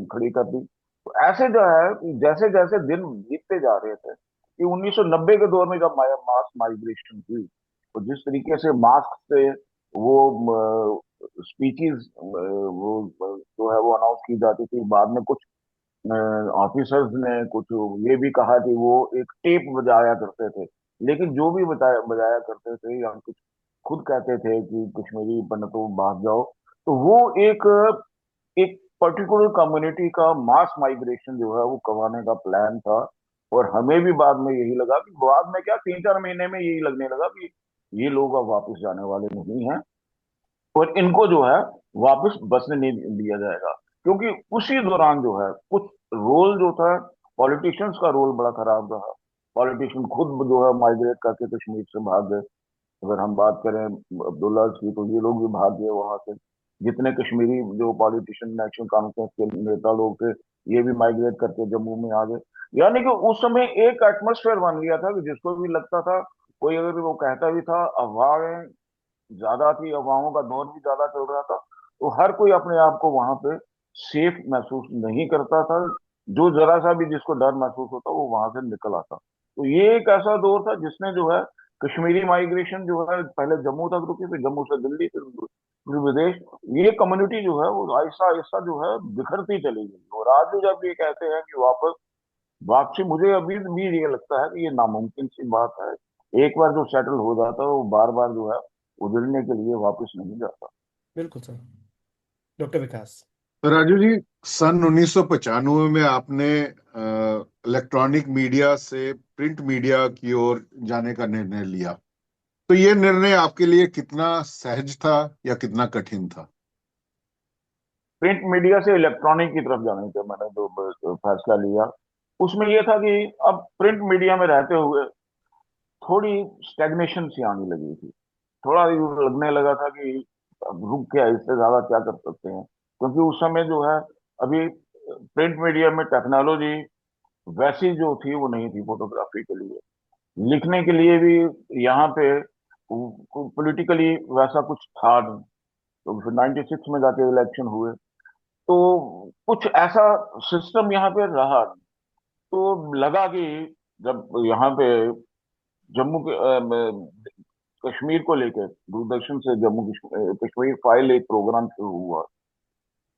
खड़ी कर दी। तो ऐसे जो है कि जैसे जैसे दिन बीतते जा रहे थे, कि 1990 के दौर में जब मास माइग्रेशन हुई, तो जिस तरीके से मास्क से वो स्पीचेस वो जो है वो अनाउंस की जाती थी, बाद में कुछ ऑफिसर्स ने कुछ ये भी कहा कि वो एक टेप बजाया करते थे, लेकिन जो भी बजाया बजाया करते थे या कुछ खुद कहते थे कि कश्मीरी पंडितों भाग जाओ, तो वो एक एक पर्टिकुलर कम्युनिटी का मास माइग्रेशन जो है वो करवाने का प्लान था। और हमें भी बाद में यही लगा कि, बाद में क्या, 3-4 महीने में यही लगने लगा कि ये लोग अब वापस जाने वाले नहीं हैं और इनको जो है वापस बसने नहीं दिया जाएगा। क्योंकि उसी दौरान जो है कुछ रोल जो था, पॉलिटिशियंस का रोल बड़ा खराब रहा। पॉलिटिशियन खुद जो है माइग्रेट करके कश्मीर से भाग गए। अगर हम बात करें अब्दुल्ला की, तो ये लोग भी भाग गए वहां से। जितने कश्मीरी जो पॉलिटिशियन, नेशनल कॉन्फ्रेंस के नेता लोग थे, ये भी माइग्रेट करके जम्मू में आ गए। यानी कि उस समय एक एटमोस्फेयर बन गया था कि जिसको भी लगता था, कोई अगर वो कहता भी था, अफवाहें ज्यादा थी, अफवाहों का दौर भी ज्यादा चल रहा था, तो हर कोई अपने आप को वहां पे सेफ महसूस नहीं करता था। जो जरा सा भी जिसको डर महसूस होता वो वहां से निकल आता। तो ये एक ऐसा दौर था जिसने जो है कश्मीरी माइग्रेशन जो है पहले जम्मू तक रुकी, फिर जम्मू से दिल्ली, फिर विदेश, ये कम्युनिटी जो है वो आहिस्ता आहिस्ता जो है बिखरती चली गई। और आज भी जब ये कहते हैं कि वापस वापसी, मुझे अभी भी ये लगता है कि ये नामुमकिन सी बात है। एक बार जो सेटल हो जाता है वो बार बार जो है उजड़ने के लिए वापस नहीं जाता। बिल्कुल सर। डॉक्टर विकास। तो राजू जी, सन 1995 में आपने इलेक्ट्रॉनिक मीडिया से प्रिंट मीडिया की ओर जाने का निर्णय लिया। तो ये निर्णय आपके लिए कितना सहज था या कितना कठिन था? प्रिंट मीडिया से इलेक्ट्रॉनिक की तरफ जाने का मैंने जो फैसला लिया, उसमें यह था कि अब प्रिंट मीडिया में रहते हुए थोड़ी स्टेगनेशन सी आने लगी थी। थोड़ा यूं लगने लगा था कि अब रुक गया, इससे ज्यादा क्या कर सकते हैं। क्योंकि उस समय जो है, अभी प्रिंट मीडिया में टेक्नोलॉजी वैसी जो थी वो नहीं थी फोटोग्राफी के लिए। लिखने के लिए भी यहाँ पे पॉलिटिकली वैसा कुछ था नहीं। तो फिर 96 में जाके इलेक्शन हुए, तो कुछ ऐसा सिस्टम यहाँ पे रहा नहीं। तो लगा कि जब यहाँ पे जम्मू के कश्मीर को लेकर दूरदर्शन से जम्मू कश्मीर फाइल एक प्रोग्राम शुरू हुआ,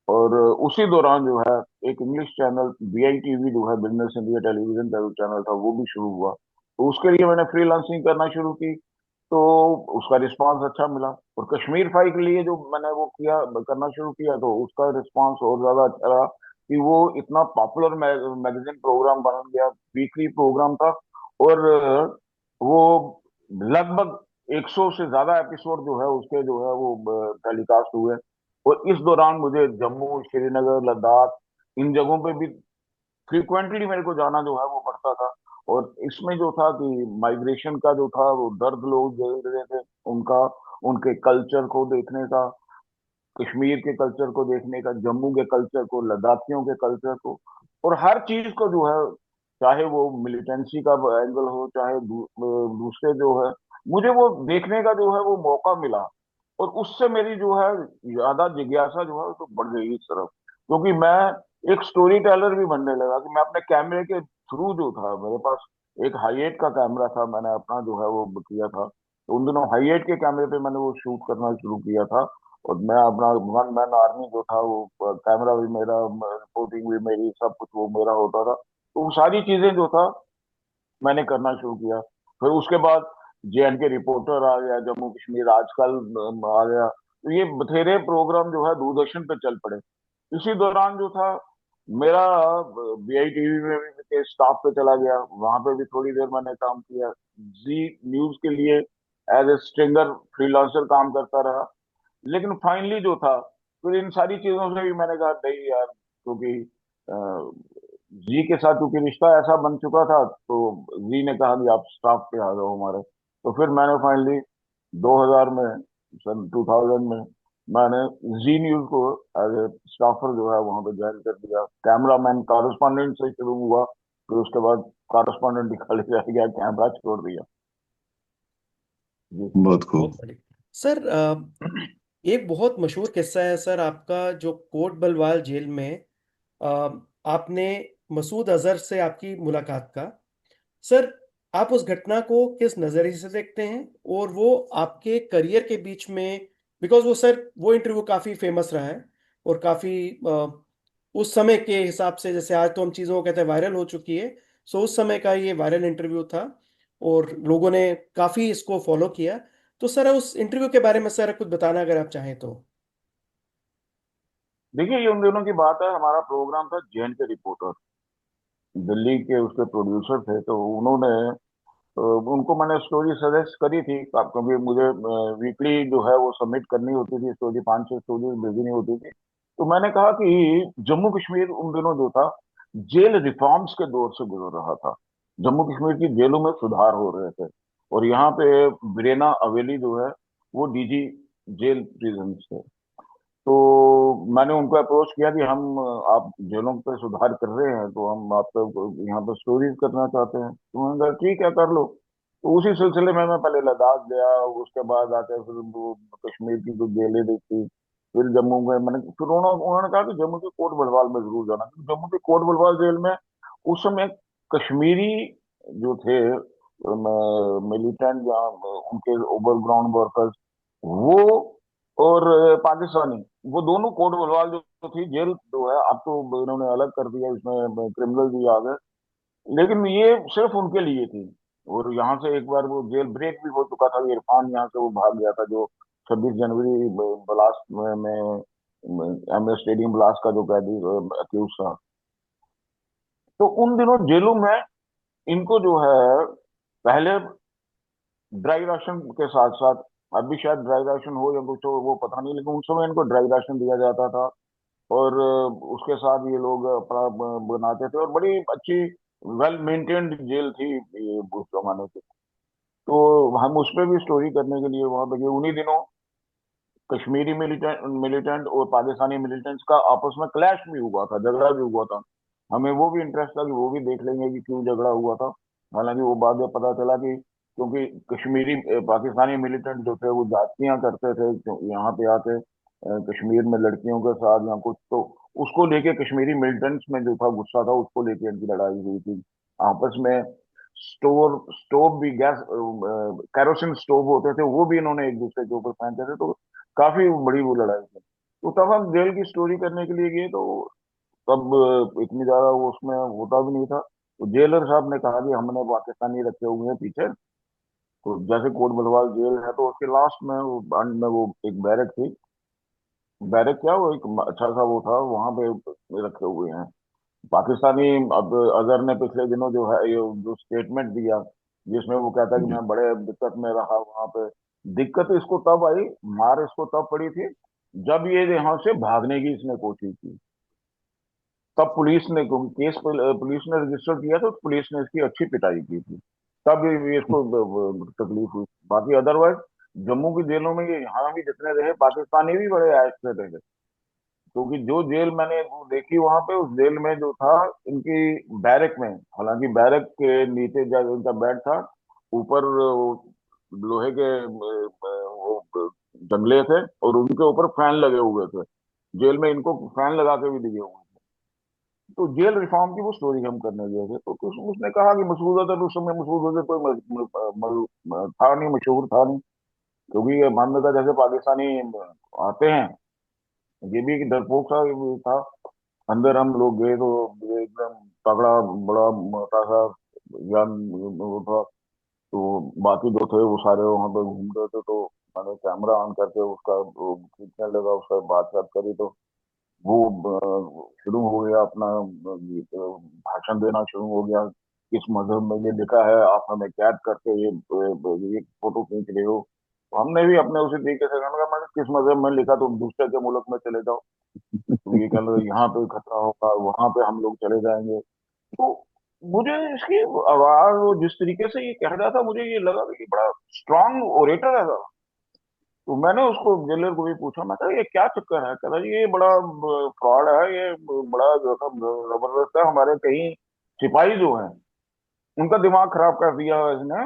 और उसी दौरान जो है एक इंग्लिश चैनल BITV जो है, बिजनेस इंडिया टेलीविजन का जो चैनल था, वो भी शुरू हुआ। तो उसके लिए मैंने फ्रीलांसिंग करना शुरू की, तो उसका रिस्पांस अच्छा मिला। और कश्मीर फाइल के लिए जो मैंने वो किया, करना शुरू किया, तो उसका रिस्पांस और ज्यादा अच्छा रहा कि वो इतना पॉपुलर मैगजीन प्रोग्राम बन गया, वीकली प्रोग्राम था। और वो लगभग 100 से ज्यादा एपिसोड जो है उसके जो है वो टेलीकास्ट हुए। और इस दौरान मुझे जम्मू, श्रीनगर, लद्दाख, इन जगहों पे भी फ्रिक्वेंटली मेरे को जाना जो है वो पड़ता था। और इसमें जो था कि माइग्रेशन का जो था वो दर्द लोग झेल रहे थे, उनका, उनके कल्चर को देखने का, कश्मीर के कल्चर को देखने का, जम्मू के कल्चर को, लद्दाखियों के कल्चर को, और हर चीज को जो है, चाहे वो मिलिटेंसी का एंगल हो, चाहे दूसरे जो है, मुझे वो देखने का जो है वो मौका मिला। और उससे मेरी जो है ज्यादा जिज्ञासा जो है तो बढ़ गई इस तरफ। क्योंकि मैं एक स्टोरी टेलर भी बनने लगा कि मैं अपने कैमरे के थ्रू, जो था मेरे पास एक हाईएट का कैमरा था, मैंने अपना जो है वो किया था। तो उन दिनों हाईएट के कैमरे पे मैंने वो शूट करना शुरू किया था। और मैं अपना वन मैन आर्मी जो था, वो कैमरा भी मेरा, रिपोर्टिंग भी मेरी, सब कुछ वो मेरा होता था। तो वो सारी चीजें जो था मैंने करना शुरू किया। फिर उसके बाद JNK रिपोर्टर आ गया, जम्मू कश्मीर आजकल आ गया। तो ये बथेरे प्रोग्राम जो है दूरदर्शन पे चल पड़े। इसी दौरान जो था मेरा BI TV में भी के स्टाफ पे चला गया, वहां पे भी थोड़ी देर मैंने काम किया। जी न्यूज के लिए एज ए स्ट्रिंगर फ्रीलांसर काम करता रहा। लेकिन फाइनली जो था, फिर इन सारी चीजों से भी मैंने कहा नहीं यार, क्योंकि जी के साथ क्योंकि रिश्ता ऐसा बन चुका था, तो जी ने कहा कि आप स्टाफ पे आ जाओ हमारे। तो फिर मैंने फाइनली 2000 में, सन 2000 में मैंने जी न्यूज को एज ए स्टाफर जो है वहां पे ज्वाइन कर दिया। कैमरामैन कॉरेस्पॉन्डेंट से शुरू हुआ, फिर उसके बाद कॉरेस्पॉन्डेंट ही खाली रह गया, कैमरा छोड़ दिया। जी। बहुत खूब। बहुत बढ़िया सर। एक बहुत मशहूर किस्सा है सर आपका, जो कोट बलवाल जेल में अ, आपने मसूद अजहर से आपकी मुलाकात का। सर, आप उस घटना को किस नजरिए से देखते हैं, और वो आपके करियर के बीच में, बिकॉज वो सर वो इंटरव्यू काफी फेमस रहा है, और काफी उस समय के हिसाब से, जैसे आज तो हम चीजों को कहते हैं वायरल हो चुकी है, सो उस समय का ये वायरल इंटरव्यू था, और लोगों ने काफी इसको फॉलो किया। तो सर उस इंटरव्यू के बारे में सर कुछ बताना अगर आप चाहें तो। देखिए, ये उन दिनों की बात है, हमारा प्रोग्राम था JNK रिपोर्टर। दिल्ली के उसके प्रोड्यूसर थे, तो उन्होंने उनको मैंने स्टोरी सजेस्ट करी थी, क्योंकि मुझे वीकली जो है वो सबमिट करनी होती थी स्टोरी, 5-6 स्टोरी भेजनी होती थी। तो मैंने कहा कि जम्मू कश्मीर उन दिनों जो था जेल रिफॉर्म्स के दौर से गुजर रहा था। जम्मू कश्मीर की जेलों में सुधार हो रहे थे, और यहाँ पे बिरेना अवेली जो है वो DG जेल प्रिजन थे। तो मैंने उनको अप्रोच किया कि हम आप जेलों पे सुधार कर रहे हैं, तो हम आपको यहाँ पे स्टोरीज करना चाहते हैं। तो उन्होंने कहा ठीक है, कर लो। तो उसी सिलसिले में मैं पहले लद्दाख गया, उसके बाद आके फिर वो कश्मीर की जो जेलें देखी, फिर जम्मू में मैंने, फिर उन्होंने उन्होंने कहा कि जम्मू के कोट भलवाल में जरूर जाना, क्योंकि जम्मू के कोट भलवाल जेल में उस समय कश्मीरी जो थे मिलिटेंट या उनके ओवरग्राउंड वर्कर्स, वो और पाकिस्तानी, वो दोनों कोट बलवाल जो थी जेल जो है, अब तो इन्होंने अलग कर दिया, इसमें क्रिमिनल भी आ गए। लेकिन ये सिर्फ उनके लिए थी। और यहाँ से एक बार वो जेल ब्रेक भी हो चुका था, इरफान यहाँ से वो भाग गया था, जो 26 जनवरी ब्लास्ट में MS स्टेडियम ब्लास्ट का जो कैदी अक्यूज था। तो उन दिनों जेलों में इनको जो है पहले ड्राई राशन के साथ साथ, अभी शायद ड्राई राशन हो या कुछ हो वो पता नहीं, लेकिन उस समय इनको ड्राई राशन दिया जाता था। और उसके साथ ये लोग अपना बनाते थे, और बड़ी अच्छी वेल मेंटेन्ड जेल थी ये उस जमाने की। तो हम उस पर भी स्टोरी करने के लिए वहां पे गए। उन्हीं दिनों कश्मीरी मिलिटेंट मिलिटेंट और पाकिस्तानी मिलिटेंट्स का आपस में क्लैश भी हुआ था, झगड़ा भी हुआ था। हमें वो भी इंटरेस्ट था कि वो भी देख लेंगे कि क्यों झगड़ा हुआ था। हालांकि वो बाद में पता चला कि क्योंकि कश्मीरी पाकिस्तानी मिलिटेंट जो थे वो जातियां करते थे, यहाँ पे आके कश्मीर में लड़कियों के साथ या कुछ, तो उसको लेके कश्मीरी मिलिटेंट्स में जो था गुस्सा था, उसको लेके इनकी लड़ाई हुई थी आपस में। स्टोव स्टोव भी, गैस कैरोसिन स्टोव होते थे, वो भी इन्होंने एक दूसरे के ऊपर फेंकते थे। तो काफी बड़ी वो लड़ाई थी। तो तब हम जेल की स्टोरी करने के लिए गए, तो तब इतनी ज्यादा वो उसमें होता भी नहीं था। तो जेलर साहब ने कहा कि हमने पाकिस्तानी रखे हुए हैं पीछे। तो जैसे कोट बलवाल जेल है, तो उसके लास्ट में वो अंत में वो एक बैरक थी, बैरक क्या, वो एक अच्छा सा वो था, वहां पे रखे हुए हैं पाकिस्तानी। अब अजहर ने पिछले दिनों जो है ये जो स्टेटमेंट दिया, जिसमें वो कहता है कि जी। मैं बड़े दिक्कत में रहा वहां पे। दिक्कत इसको तब आई, मार इसको तब पड़ी थी जब ये यहाँ से भागने की इसने कोशिश की। तब पुलिस ने, क्योंकि केस पुलिस ने रजिस्टर किया, तो पुलिस ने इसकी अच्छी पिटाई की थी। तब ये इसको तकलीफ हुई। बाकी अदरवाइज जम्मू की जेलों में ये यहाँ भी जितने रहे पाकिस्तानी भी बड़े ऐश से रहे। क्योंकि जो जेल मैंने वो देखी वहां पे, उस जेल में जो था इनकी बैरक में, हालांकि बैरक के नीचे जब इनका बेड था, ऊपर लोहे के वो जंगले थे, और उनके ऊपर फैन लगे हुए थे। जेल में इनको फैन लगा के भी दिए हुए थे। तो जेल रिफॉर्म की वो स्टोरी हम करने गए थे। तो उसने कहा कि मसूद अजहर, उस समय मसूद अजहर कोई था नहीं, मशहूर था नहीं। क्योंकि ये मान का जैसे पाकिस्तानी आते हैं, ये भी एक डरपोक सा भी था। अंदर हम लोग गए तो ये एकदम तगड़ा, बड़ा मोटा सा यंग वो था। तो बाकी जो थे वो सारे वहां पे घूम रहे थे, तो मैंने कैमरा ऑन करके उसका वो खींचने लगा, उसका बात करी। तो वो शुरू हो गया अपना भाषण देना शुरू हो गया। किस मजहब में ये लिखा है, आप हमें कैद करके ये फोटो खींच रहे हो। तो हमने भी अपने उसी तरीके से कहना, मैंने किस मजहब में लिखा, तुम दूसरे के मुल्क में चले जाओ, तुम ये कह रहे यहाँ पे खतरा होगा, वहां पे हम लोग चले जाएंगे। तो मुझे इसकी आवाज, वो जिस तरीके से ये कह रहा था, मुझे ये लगा कि बड़ा स्ट्रांग ओरेटर है। तो मैंने उसको जेलर को भी पूछा, मैं कहा ये क्या चक्कर है? कहता जी ये बड़ा फ्रॉड है, ये बड़ा जो है जबरदस्त है। हमारे कई सिपाही जो हैं उनका दिमाग खराब कर दिया है इसने।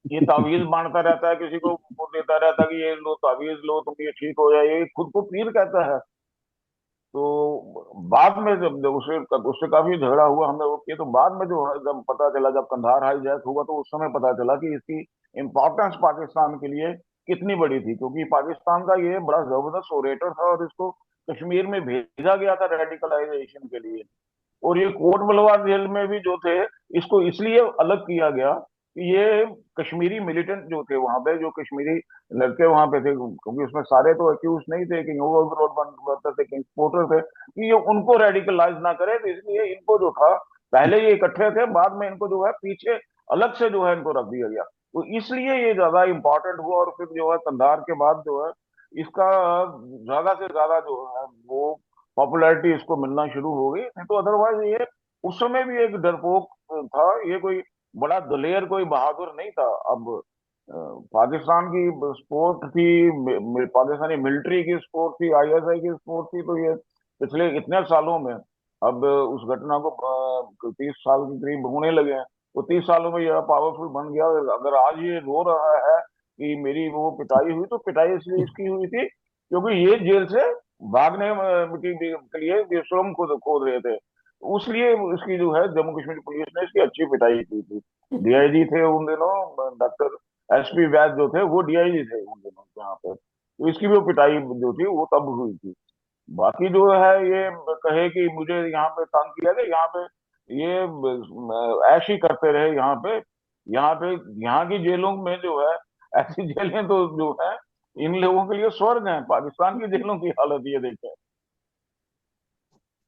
ये तावीज बांटता रहता है, किसी को वो देता रहता है कि ये लो तावीज लो, तुम ये ठीक हो जाए, ये खुद को पीर कहता है। तो बाद में जब उससे उससे काफी झगड़ा हुआ, हमने वो किया, तो बाद में जो है जब पता चला, जब कंधार हाईजैक हुआ, तो उस समय पता चला कि इसकी इम्पोर्टेंस पाकिस्तान के लिए कितनी बड़ी थी। क्योंकि पाकिस्तान का ये बड़ा जबरदस्त ओरेटर था, और इसको कश्मीर में भेजा गया था रेडिकलाइजेशन के लिए। और ये कोट बलवार जेल में भी जो थे, इसको इसलिए अलग किया गया कि ये कश्मीरी मिलिटेंट जो थे वहां पे, जो कश्मीरी लड़के वहां पे थे, क्योंकि उसमें सारे तो अक्यूज नहीं थे कि ओवरलोड थे, कि एक्सपोर्टर थे, कि ये उनको रेडिकलाइज ना करे। तो इसलिए इनको जो था, पहले ये इकट्ठे थे, बाद में इनको जो है पीछे अलग से जो है इनको रख दिया गया। तो इसलिए ये ज्यादा इंपॉर्टेंट हुआ, और फिर जो है कंधार के बाद जो है इसका ज्यादा से ज्यादा जो है वो पॉपुलैरिटी इसको मिलना शुरू हो गई। नहीं तो अदरवाइज ये उस समय भी एक डरपोक था, ये कोई बड़ा दलेर, कोई बहादुर नहीं था। अब पाकिस्तान की स्पोर्ट थी, पाकिस्तानी मिलिट्री की स्पोर्ट थी, आईएसआई की स्पोर्ट थी। तो ये पिछले इतने सालों में, अब उस घटना को 30 साल के करीब होने लगे हैं, वो 30 सालों में यह पावरफुल बन गया। अगर आज ये रो रहा है कि मेरी वो पिटाई हुई, तो पिटाई इसलिए इसकी हुई थी क्योंकि ये जेल से भागने के लिए ये सुरंग खोद रहे थे। उस लिए इसकी जो है जम्मू कश्मीर पुलिस ने इसकी अच्छी पिटाई की थी। डीआईजी थे उन दिनों, डॉक्टर एसपी वैद जो थे, वो डीआईजी थे उन दिनों यहाँ पे। तो इसकी भी वो पिटाई जो थी वो तब हुई थी। बाकी जो है ये कहे कि मुझे यहाँ पे तंग किया गया, यहाँ पे ये ऐश ही करते रहे यहाँ पे यहाँ की जेलों में जो है, ऐसी जेलें तो जो है इन लोगों के लिए स्वर्ग है। पाकिस्तान की जेलों की हालत ये देखें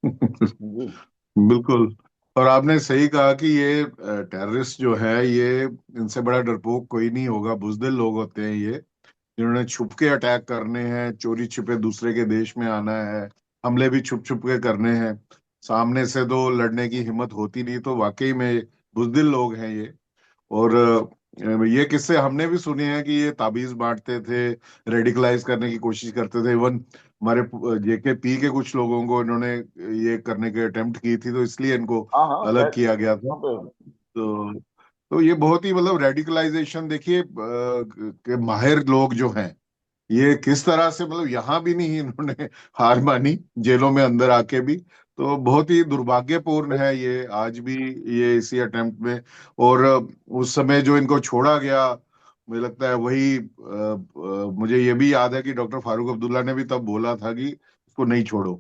जी। बिल्कुल। और आपने सही कहा कि ये टेररिस्ट जो है, ये इनसे बड़ा डरपोक कोई नहीं होगा। बुजदिल लोग होते हैं ये, जिन्होंने छुप के अटैक करने हैं, चोरी छिपे दूसरे के देश में आना है, हमले भी छुप छुप के करने हैं। सामने से तो लड़ने की हिम्मत होती नहीं। तो वाकई में बुजदिल लोग हैं ये। और ये किस्से हमने भी सुने हैं कि ये ताबीज बांटते थे, रेडिकलाइज करने की कोशिश करते थे। इवन हमारे जेके पी के कुछ लोगों को इन्होंने ये करने की अटेम्प्ट की थी, तो इसलिए इनको हाँ हाँ, अलग किया गया था। वहाँ पे तो ये बहुत ही मतलब रेडिकलाइजेशन देखिए, के माहिर लोग जो हैं, ये किस तरह से मतलब यहाँ भी नहीं इन्होंने हार मानी, जेलों में अंदर आके भी। तो बहुत ही दुर्भाग्यपूर्ण है ये आज भी, ये इसी अटेम्प्ट में। और उस समय जो इनको छोड़ा गया, मुझे लगता है वही मुझे ये भी याद है कि डॉक्टर फारूक अब्दुल्ला ने भी तब बोला था कि इसको नहीं छोड़ो।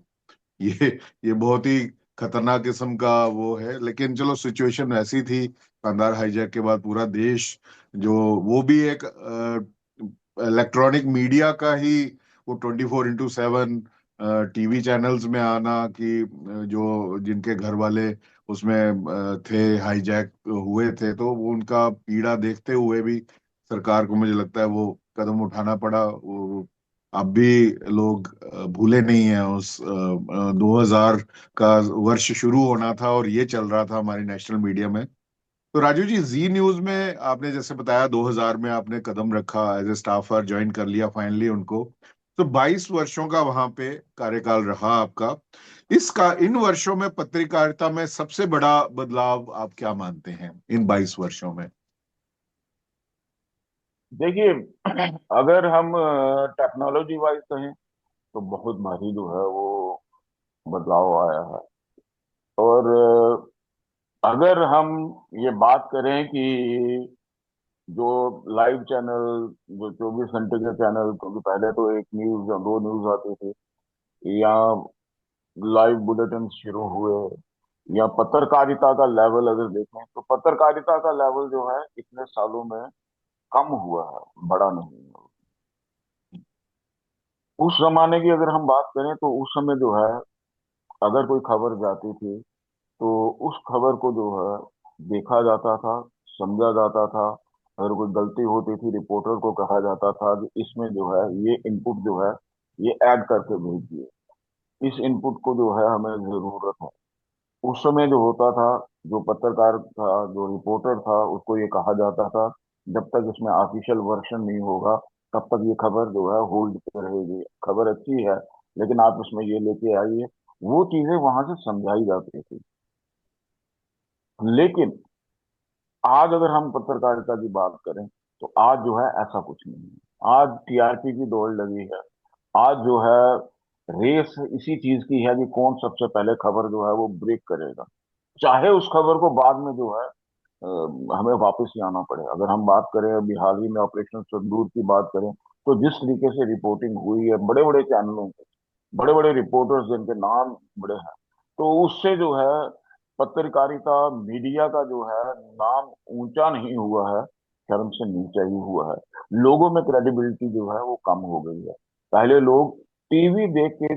ये ये बहुत ही खतरनाक किस्म का वो है। लेकिन चलो, सिचुएशन ऐसी थी कांधार हाईजैक के बाद पूरा देश, जो वो भी एक इलेक्ट्रॉनिक मीडिया का ही, वो 24x7 टीवी चैनल्स में आना कि जो जिनके घर वाले उसमें थे, हाईजैक हुए थे, तो वो उनका पीड़ा देखते हुए भी सरकार को मुझे लगता है वो कदम उठाना पड़ा। वो अब भी लोग भूले नहीं हैं उस 2000 का वर्ष शुरू होना था और ये चल रहा था हमारी नेशनल मीडिया में। तो राजू जी, जी न्यूज में आपने जैसे बताया 2000 में आपने कदम रखा, एज ए स्टाफर ज्वाइन कर लिया फाइनली उनको। तो 22 वर्षों का वहां पे कार्यकाल रहा आपका। इसका इन वर्षों में पत्रकारिता में सबसे बड़ा बदलाव आप क्या मानते हैं इन 22 वर्षों में? देखिए, अगर हम टेक्नोलॉजी वाइज कहें तो बहुत भारी जो है वो बदलाव आया है। और अगर हम ये बात करें कि जो लाइव चैनल, जो 24 घंटे के चैनल, क्योंकि पहले तो एक न्यूज या दो न्यूज आती थी, या लाइव बुलेटिन शुरू हुए, या पत्रकारिता का लेवल अगर देखें तो पत्रकारिता का लेवल जो है इतने सालों में कम हुआ है, बड़ा नहीं है। उस जमाने की अगर हम बात करें तो उस समय जो है अगर कोई खबर जाती थी तो उस खबर को जो है देखा जाता था, समझा जाता था। अगर कोई गलती होती थी रिपोर्टर को कहा जाता था कि इसमें जो है ये इनपुट जो है ये ऐड करके भेजिए, इस इनपुट को जो है हमें जरूरत है। उस समय जो होता था, जो पत्रकार था, जो रिपोर्टर था, उसको ये कहा जाता था जब तक इसमें ऑफिशियल वर्जन नहीं होगा तब तक ये खबर जो है होल्ड पे रहेगी। खबर अच्छी है लेकिन आप इसमें ये लेके आइए, वो चीजें वहां से समझाई जाती थी। लेकिन आज अगर हम पत्रकारिता की बात करें तो आज जो है ऐसा कुछ नहीं है। आज टीआरपी की दौड़ लगी है। आज जो है रेस इसी चीज की है कि कौन सबसे पहले खबर जो है वो ब्रेक करेगा, चाहे उस खबर को बाद में जो है हमें वापस ही आना पड़े। अगर हम बात करें अभी हाल ही में ऑपरेशन सिंदूर की बात करें, तो जिस तरीके से रिपोर्टिंग हुई है बड़े बड़े चैनलों पे, बड़े बड़े रिपोर्टर्स जिनके नाम बड़े हैं, तो उससे जो है पत्रकारिता मीडिया का जो है नाम ऊंचा नहीं हुआ है, शर्म से नीचा ही हुआ है। लोगों में क्रेडिबिलिटी जो है वो कम हो गई है। पहले लोग टीवी देख के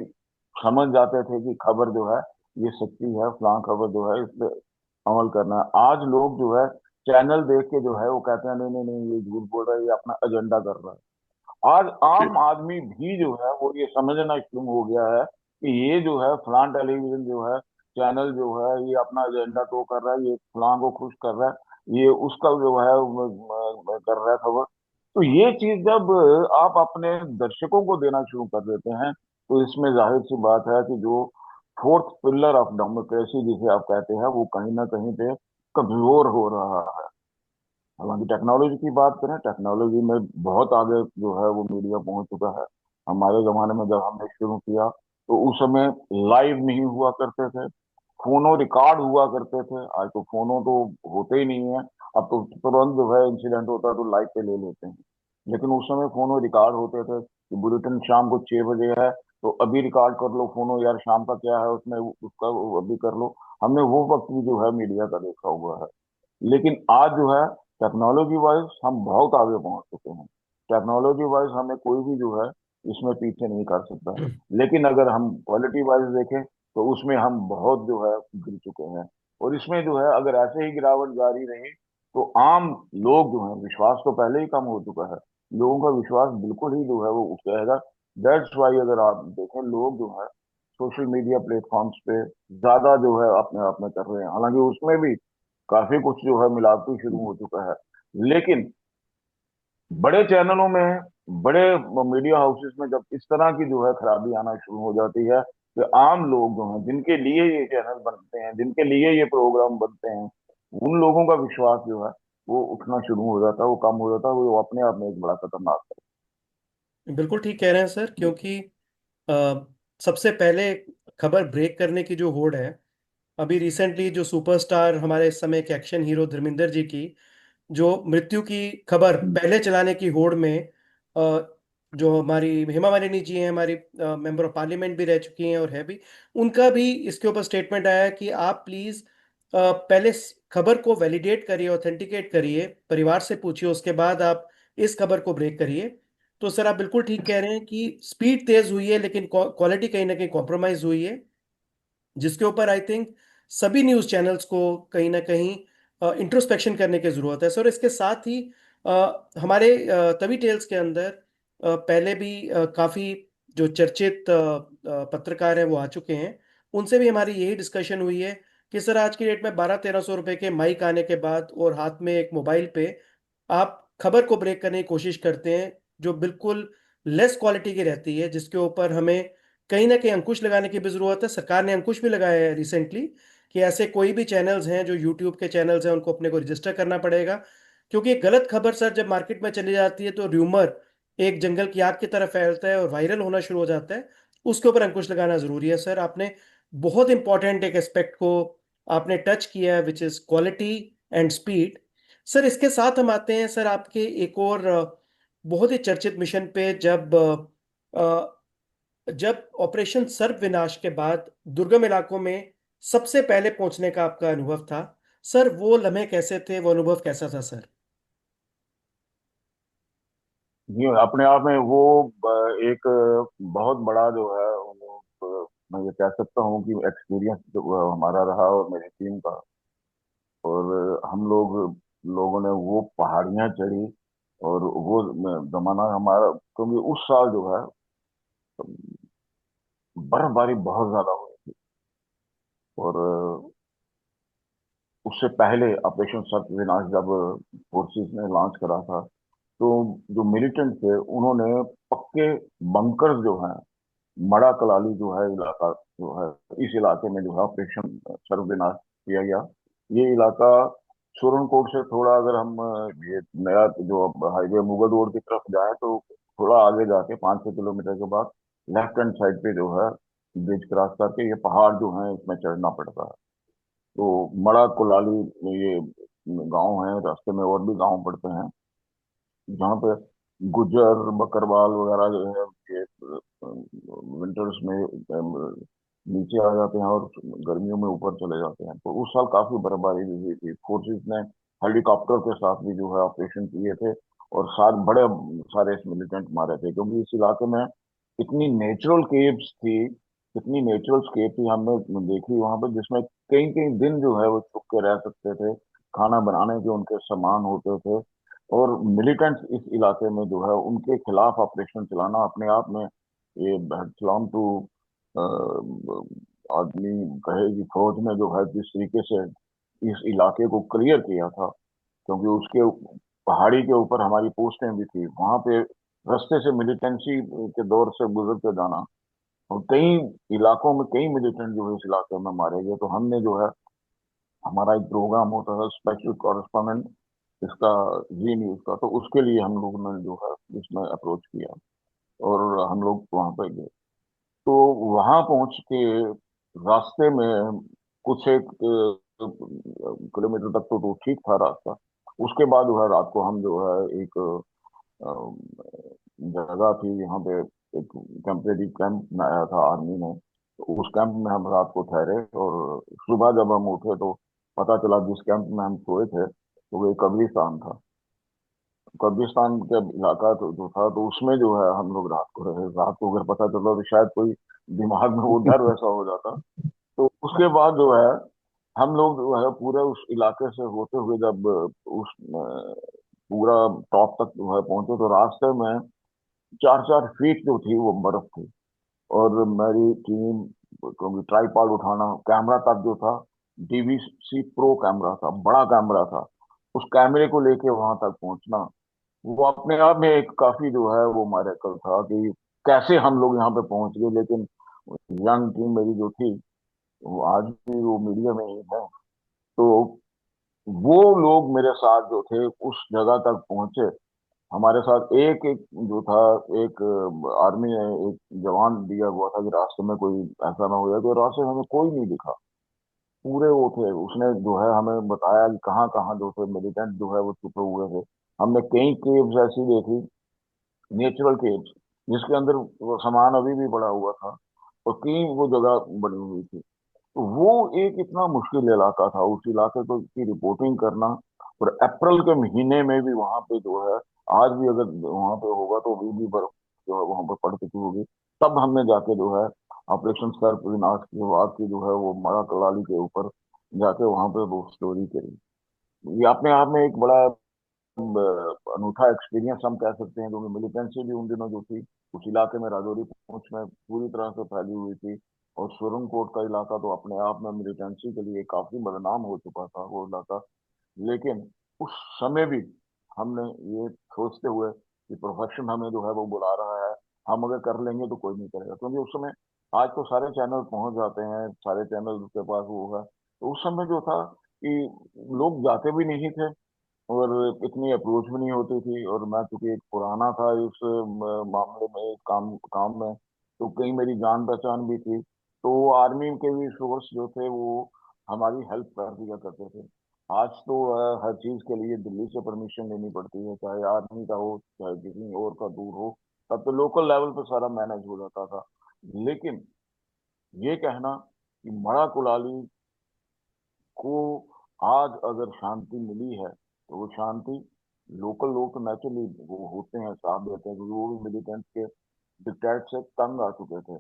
समझ जाते थे कि खबर जो है ये सच्ची है, फलां खबर जो है इस पे अमल करना है। आज लोग जो है चैनल देख के जो है वो कहते हैं नहीं नहीं नहीं ये झूठ बोल रहा है, ये अपना एजेंडा कर रहा है। आज आम आदमी भी जो है वो ये समझना शुरू हो गया है कि ये जो है फलां टेलीविजन जो है चैनल जो है ये अपना एजेंडा तो कर रहा है, ये फलां को खुश कर रहा है, ये उसका जो है कर रहा है खबर। तो ये चीज जब आप अपने दर्शकों को देना शुरू कर देते हैं तो इसमें जाहिर सी बात है कि जो फोर्थ पिलर ऑफ डेमोक्रेसी जिसे आप कहते हैं वो कहीं ना कहीं पे कमजोर हो रहा है। हालांकि टेक्नोलॉजी की बात करें, टेक्नोलॉजी में बहुत आगे जो है वो मीडिया पहुंच चुका है। हमारे जमाने में जब हमने शुरू किया तो उस समय लाइव नहीं हुआ करते थे, फोनो रिकॉर्ड हुआ करते थे। आज तो फोनो तो होते ही नहीं है। अब तो तुरंत जो है इंसिडेंट होता है तो लाइव पे ले लेते हैं। लेकिन उस समय फोनो रिकॉर्ड होते थे कि बुलेटिन शाम को 6 बजे है तो अभी रिकॉर्ड कर लो फोनो, यार शाम का क्या है उसमें, उसका वो अभी कर लो। हमने वो वक्त भी जो है मीडिया का देखा हुआ है। लेकिन आज जो है टेक्नोलॉजी वाइज हम बहुत आगे पहुंच चुके हैं। टेक्नोलॉजी वाइज हमें कोई भी जो है इसमें पीछे नहीं कर सकता। लेकिन अगर हम क्वालिटी वाइज देखें तो उसमें हम बहुत जो है गिर चुके हैं। और इसमें जो है अगर ऐसे ही गिरावट जारी रही तो आम लोग जो है, विश्वास तो पहले ही कम हो चुका है, लोगों का विश्वास बिल्कुल ही जो है वो उठ जाएगा। दैट्स वाई अगर आप देखें लोग जो है सोशल मीडिया प्लेटफॉर्म्स पे ज्यादा जो है अपने आप में कर रहे हैं। हालांकि उसमें भी काफी कुछ जो है मिलावटी शुरू हो चुका है। लेकिन बड़े चैनलों में, बड़े मीडिया हाउसेस में जब इस तरह की जो है खराबी आना शुरू हो जाती है तो आम लोग जो हैं जिनके लिए ये चैनल बनते हैं, जिनके लिए ये प्रोग्राम बनते हैं, उन लोगों का विश्वास जो है वो उठना शुरू हो जाता है, वो कम हो जाता है। वो अपने आप में एक बड़ा खतरनाक बिल्कुल ठीक कह रहे हैं सर, है। क्योंकि अ, सबसे पहले खबर ब्रेक करने की जो होड़ है, अभी रिसेंटली जो सुपरस्टार हमारे इस समय के एक्शन हीरो धर्मेंद्र जी की जो मृत्यु की खबर पहले चलाने की होड़ में, अ, जो हमारी हेमा मालिनी जी हैं, हमारी मेंबर ऑफ पार्लियामेंट भी रह चुकी हैं और है भी, उनका भी इसके ऊपर स्टेटमेंट आया है कि आप प्लीज पहले खबर को वैलिडेट करिए, ऑथेंटिकेट करिए, परिवार से पूछिए, उसके बाद आप इस खबर को ब्रेक करिए। तो सर आप बिल्कुल ठीक कह रहे हैं कि स्पीड तेज हुई है लेकिन क्वालिटी कहीं ना कहीं कॉम्प्रोमाइज हुई है, जिसके ऊपर आई थिंक सभी न्यूज़ चैनल्स को कहीं ना कहीं इंट्रोस्पेक्शन करने की ज़रूरत है सर। इसके साथ ही हमारे तवी टेल्स के अंदर पहले भी काफ़ी जो चर्चित पत्रकार हैं वो आ चुके हैं, उनसे भी हमारी यही डिस्कशन हुई है कि सर आज की डेट में 1200-1300 रुपए के माइक आने के बाद और हाथ में एक मोबाइल पे आप खबर को ब्रेक करने की कोशिश करते हैं जो बिल्कुल लेस क्वालिटी की रहती है, जिसके ऊपर हमें कहीं ना कहीं अंकुश लगाने की भी जरूरत है। सरकार ने अंकुश भी लगाया है रिसेंटली कि ऐसे कोई भी चैनल्स हैं जो यूट्यूब के चैनल्स हैं उनको अपने को रजिस्टर करना पड़ेगा, क्योंकि एक गलत खबर सर जब मार्केट में चली जाती है तो र्यूमर एक जंगल की आग की तरह फैलता है और वायरल होना शुरू हो जाता है। उसके ऊपर अंकुश लगाना जरूरी है सर। आपने बहुत इंपॉर्टेंट एक एस्पेक्ट को आपने टच किया है, which is quality and speed. Sir इसके साथ हम आते हैं सर आपके एक और बहुत ही चर्चित मिशन पे, जब ऑपरेशन सर्प विनाश के बाद दुर्गम इलाकों में सबसे पहले पहुंचने का आपका अनुभव था। सर वो लम्हे कैसे थे, वो अनुभव कैसा था सर? जी, अपने आप में वो एक बहुत बड़ा जो है वो, मैं ये कह सकता हूँ कि एक्सपीरियंस जो हमारा रहा और मेरी टीम का। और हम लोगों ने वो पहाड़ियाँ चढ़ी। और वो जमाना हमारा, क्योंकि उस साल जो है बर्फबारी बहुत ज्यादा हुई थी। और उससे पहले ऑपरेशन सर्च विनाश जब फोर्सेस ने लॉन्च करा था, तो जो मिलिटेंट थे उन्होंने पक्के बंकर्स जो हैं, मड़ा कलाली जो है इलाका, जो है इस इलाके में जो है ऑपरेशन सर्वविनाश किया गया। ये इलाका सुरनकोट से थोड़ा, अगर हम ये नया जो हाईवे मुगल रोड की तरफ जाए तो थोड़ा आगे जाके 5-6 किलोमीटर के बाद लेफ्ट हैंड साइड पे जो है ब्रिज क्रॉस करके ये पहाड़ जो है इसमें चढ़ना पड़ता है। तो मड़ा कुलाली ये गांव है, रास्ते में और भी गांव पड़ते हैं जहाँ पे गुज्जर बकरवाल वगैरह जो है ये विंटर्स में नीचे आ जाते हैं और गर्मियों में ऊपर चले जाते हैं। तो उस साल काफी बर्फबारी भी हुई थी। फोर्सेस ने हेलीकॉप्टर के साथ भी जो है ऑपरेशन किए थे और साथ बड़े सारे मिलिटेंट मारे थे, क्योंकि इस इलाके में इतनी नेचुरल केव्स थी, इतनी नेचुरल स्केप थी हमने देखी वहां पर, जिसमें कई कई दिन जो है वो छुप के रह सकते थे। खाना बनाने के उनके सामान होते थे। और मिलिटेंट्स इस इलाके में जो है उनके खिलाफ ऑपरेशन चलाना अपने आप में ये बेहतरीन टू आदमी कहे कि फौज ने जो है जिस तरीके से इस इलाके को क्लियर किया था, क्योंकि उसके पहाड़ी के ऊपर हमारी पोस्टें भी थी वहां पे। रास्ते से मिलिटेंसी के दौर से गुजर के जाना, और कई इलाकों में कई मिलिटेंट जो है इस इलाके में मारे गए। तो हमने जो है, हमारा एक प्रोग्राम होता था स्पेशल कॉरेस्पॉन्डेंट इसका, जी न्यूज का, तो उसके लिए हम लोगों ने जो है इसमें अप्रोच किया और हम लोग वहां पर गए। तो वहां पहुंच के रास्ते में कुछ एक किलोमीटर तक तो ठीक था रास्ता। उसके बाद जो है रात को हम जो है एक जगह थी यहाँ पे, एक टेम्परेरी कैंप बनाया था आर्मी ने। तो उस कैंप में हम रात को ठहरे और सुबह जब हम उठे तो पता चला जिस कैंप में हम सोए थे तो वो एक कब्रिस्तान था। कब्रिस्तान का इलाका तो जो था, तो उसमें जो है हम लोग रात को रहे। रात को अगर पता चला तो शायद कोई दिमाग में वो डर वैसा हो जाता। तो उसके बाद जो है हम लोग जो है पूरे उस इलाके से होते हुए जब उस पूरा टॉप तक जो है पहुंचे, तो रास्ते में 4-4 फीट जो थी वो बर्फ थी। और मेरी टीम, क्योंकि ट्राईपॉड उठाना, कैमरा तक जो था डीवीसी प्रो कैमरा था, बड़ा कैमरा था, उस कैमरे को लेके वहां तक पहुंचना, वो अपने आप में एक काफी जो है वो मायरकल था कि कैसे हम लोग यहाँ पे पहुंच गए। लेकिन यंग टीम मेरी जो थी वो आज भी वो मीडिया में ही है। तो वो लोग मेरे साथ जो थे उस जगह तक पहुंचे। हमारे साथ एक एक जो था, एक आर्मी ने एक जवान दिया हुआ था कि रास्ते में कोई ऐसा ना हो जाए। तो रास्ते में हमें कोई नहीं दिखा, पूरे वो थे। उसने जो है हमें बताया कि कहाँ कहाँ जो थे मिलिटेंट जो है वो छुपे हुए थे। हमने कई केव्स ऐसी देखी, नेचुरल केव्स, जिसके अंदर वो सामान अभी भी पड़ा हुआ था और कई वो जगह बनी हुई थी। तो वो एक इतना मुश्किल इलाका था, उस इलाके को की रिपोर्टिंग करना। और अप्रैल के महीने में भी वहां पे जो है, आज भी अगर वहां पे होगा तो अभी भी बर्फ जो है वहां पर पड़ चुकी होगी। तब हमने जाके जो है ऑपरेशन सर्प विनाश की बात की जो है वो मरा कलाली के ऊपर जाके वहां पे वो स्टोरी करी। ये अपने आप में एक बड़ा अनूठा एक्सपीरियंस हम कह सकते हैं, क्योंकि मिलिटेंसी भी उन दिनों जो थी उस इलाके में राजौरी पूंछ में पूरी तरह से फैली हुई थी। और सुरनकोट का इलाका तो अपने आप में मिलिटेंसी के लिए काफी बदनाम हो चुका था वो इलाका। लेकिन उस समय भी हमने ये सोचते हुए कि प्रोफेशन हमें जो है वो बुला रहा है, हम अगर कर लेंगे तो कोई नहीं करेगा। क्योंकि उस समय, आज तो सारे चैनल पहुंच जाते हैं, सारे चैनल के पास वो है। तो उस समय जो था कि लोग जाते भी नहीं थे और इतनी अप्रोच भी नहीं होती थी। और मैं चूंकि एक पुराना था इस मामले में, इस काम काम में, तो कहीं मेरी जान पहचान भी थी। तो आर्मी के भी सोर्स जो थे वो हमारी हेल्प कर दिया करते थे। आज तो हर चीज के लिए दिल्ली से परमिशन लेनी पड़ती है, चाहे आर्मी का हो चाहे किसी और का दूर हो। तब तो लोकल लेवल पे सारा मैनेज हो जाता था। लेकिन ये कहना कि मड़ा कुलाली को आज अगर शांति मिली है तो वो शांति, लोकल लोग तो नेचुरली वो होते हैं, साथ देते हैं, क्योंकि वो भी मिलिटेंट के डिक्टेट से तंग आ चुके थे।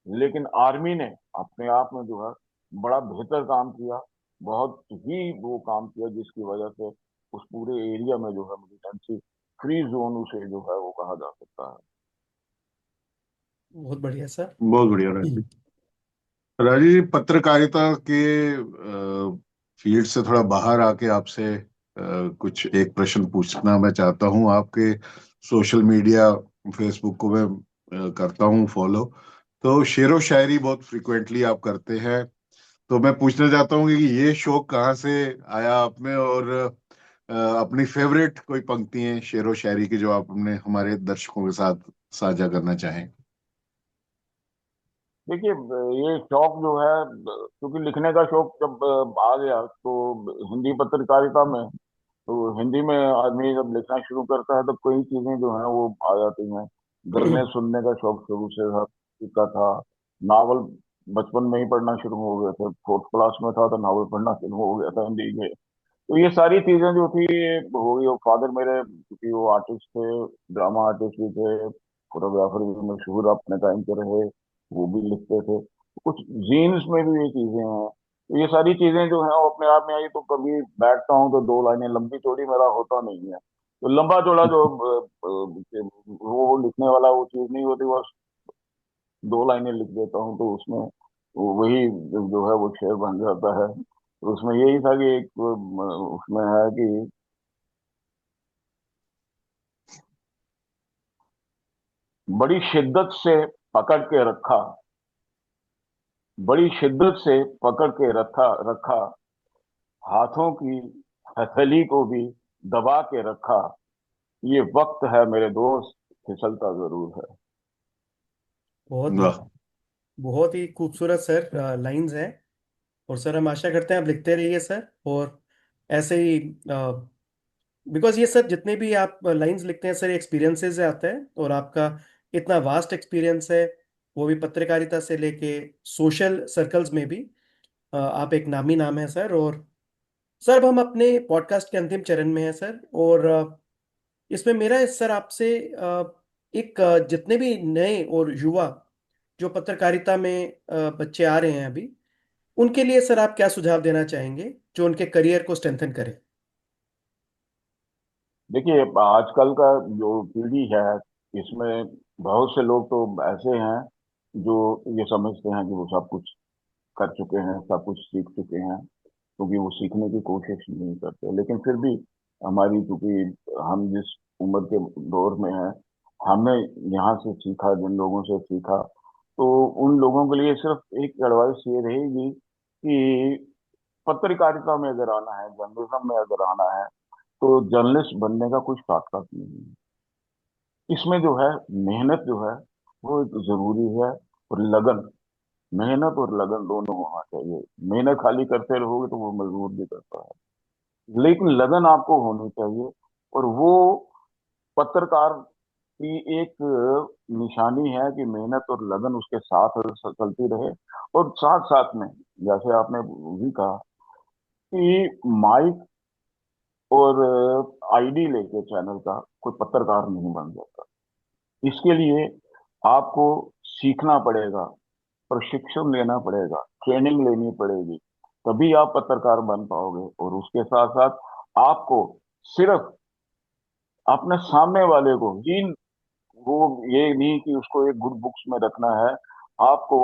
लेकिन आर्मी ने अपने आप में जो है बड़ा बेहतर काम किया, बहुत ही वो काम किया जिसकी वजह से उस पूरे एरिया में जो है मिलिटेंसी फ्री जोन उसे जो है वो कहा जा सकता है। बहुत बढ़िया सर। बहुत बढ़िया राजीव। राजीव जी, पत्रकारिता के फील्ड से थोड़ा बाहर आके आपसे कुछ एक प्रश्न पूछना मैं चाहता हूँ। आपके सोशल मीडिया, फेसबुक को मैं करता हूँ फॉलो, तो शेरो शायरी बहुत फ्रिक्वेंटली आप करते हैं। तो मैं पूछना चाहता हूँ कि ये शौक कहाँ से आया आप में, और अपनी फेवरेट कोई पंक्तियां शेरो शायरी की जो आप अपने हमारे दर्शकों के साथ साझा करना चाहें। देखिए, ये शौक जो है, क्योंकि लिखने का शौक जब आ गया तो हिंदी पत्रकारिता में, तो हिंदी में आदमी जब लिखना शुरू करता है तो कई चीजें जो है वो आ जाती हैं। गजलें सुनने का शौक शुरू से का था। नावल बचपन में ही पढ़ना शुरू हो गए थे, फोर्थ क्लास में था तो नावल पढ़ना शुरू हो गया था हिंदी के। तो ये सारी चीजें जो थी ये हो गई। और फादर मेरे, क्योंकि वो आर्टिस्ट थे, ड्रामा आर्टिस्ट भी थे, फोटोग्राफर भी मशहूर अपने टाइम के रहे, वो भी लिखते थे। कुछ जीन्स में भी ये चीजें हैं। तो ये सारी चीजें जो हैं वो अपने आप में आई। तो कभी बैठता हूँ तो दो लाइनें, लंबी चौड़ी मेरा होता नहीं है, तो लंबा चौड़ा जो वो लिखने वाला वो चीज नहीं होती, बस दो लाइनें लिख देता हूँ तो उसमें वही जो है वो शेर बन जाता है। तो उसमें यही था कि एक उसमें है कि बड़ी शिद्दत से पकड़ के रखा, बड़ी शिद्दत से पकड़ के रखा रखा, हाथों की हथेली को भी दबा के रखा, ये वक्त है मेरे दोस्त, फिसलता जरूर है। बहुत वाह। बहुत ही खूबसूरत सर लाइंस हैं। और सर हम आशा करते हैं आप लिखते रहिए सर। और ऐसे ही, बिकॉज ये सर जितने भी आप लाइंस लिखते हैं सर, एक्सपीरियंसेस से आता है। और आपका इतना वास्ट एक्सपीरियंस है, वो भी पत्रकारिता से लेके सोशल सर्कल्स में भी। आप एक नामी नाम है सर। और सर अब हम अपने पॉडकास्ट के अंतिम चरण में हैं सर। और इसमें मेरा सर आपसे एक जितने भी नए और युवा जो पत्रकारिता में बच्चे आ रहे हैं अभी, उनके लिए सर आप क्या सुझाव देना चाहेंगे जो उनके करियर को स्ट्रेंथन करे। देखिए, आजकल का जो पीढ़ी है इसमें बहुत से लोग तो ऐसे हैं जो ये समझते हैं कि वो सब कुछ कर चुके हैं, सब कुछ सीख चुके हैं, क्योंकि वो सीखने की कोशिश नहीं करते। लेकिन फिर भी हमारी, क्योंकि हम जिस उम्र के दौर में हैं, हमने यहाँ से सीखा, जिन लोगों से सीखा, तो उन लोगों के लिए सिर्फ एक एडवाइस ये रहेगी कि पत्रकारिता में अगर आना है, जर्नलिज्म में अगर आना है, तो जर्नलिस्ट बनने का कुछ शॉर्टकट नहीं है। इसमें जो है मेहनत जो है वो एक जरूरी है, और लगन, मेहनत और लगन दोनों होना चाहिए। मेहनत खाली करते रहोगे तो वो मजबूर भी करता है, लेकिन लगन आपको होनी चाहिए। और वो पत्रकार की एक निशानी है कि मेहनत और लगन उसके साथ चलती रहे। और साथ साथ में, जैसे आपने भी कहा कि माइक और आईडी लेके चैनल का कोई पत्रकार नहीं बन जाता। इसके लिए आपको सीखना पड़ेगा, प्रशिक्षण लेना पड़ेगा, ट्रेनिंग लेनी पड़ेगी, तभी आप पत्रकार बन पाओगे। और उसके साथ साथ आपको सिर्फ अपने सामने वाले को ही, वो ये नहीं कि उसको एक गुड बुक्स में रखना है, आपको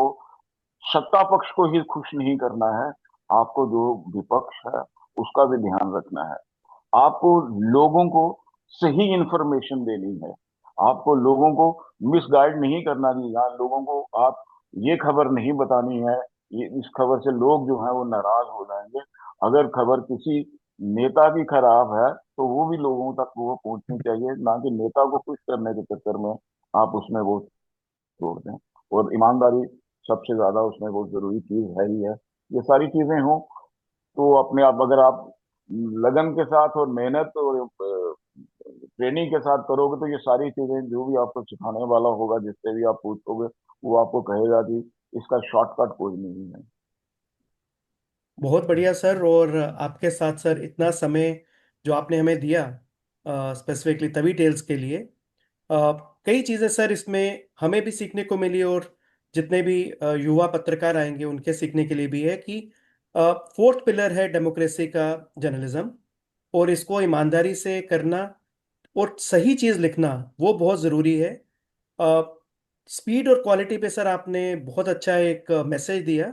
सत्ता पक्ष को ही खुश नहीं करना है, आपको जो विपक्ष है उसका भी ध्यान रखना है। आपको लोगों को सही इंफॉर्मेशन देनी है, आपको लोगों को मिसगाइड नहीं करना है। यहाँ लोगों को आप ये खबर नहीं बतानी है, ये इस खबर से लोग जो है वो नाराज हो जाएंगे। अगर खबर किसी नेता की खराब है तो वो भी लोगों तक वो पहुंचनी चाहिए, ना कि नेता को खुश करने के चक्कर में आप उसमें वो छोड़ दें। और ईमानदारी सबसे ज्यादा उसमें बहुत जरूरी चीज है ही है। ये सारी चीजें हों तो अपने आप, अगर आप लगन के साथ और मेहनत और ट्रेनिंग के साथ करोगे तो ये सारी चीजें जो भी आपको सिखाने वाला होगा, जिससे भी आप पूछोगे, वो आपको कहेगा कि इसका शॉर्टकट कोई नहीं है। बहुत बढ़िया सर। और आपके साथ सर इतना समय जो आपने हमें दिया स्पेसिफिकली तवी टेल्स के लिए, कई चीज़ें सर इसमें हमें भी सीखने को मिली, और जितने भी युवा पत्रकार आएंगे उनके सीखने के लिए भी है कि फोर्थ पिलर है डेमोक्रेसी का जर्नलिज्म, और इसको ईमानदारी से करना और सही चीज़ लिखना वो बहुत ज़रूरी है। स्पीड और क्वालिटी पे सर आपने बहुत अच्छा एक मैसेज दिया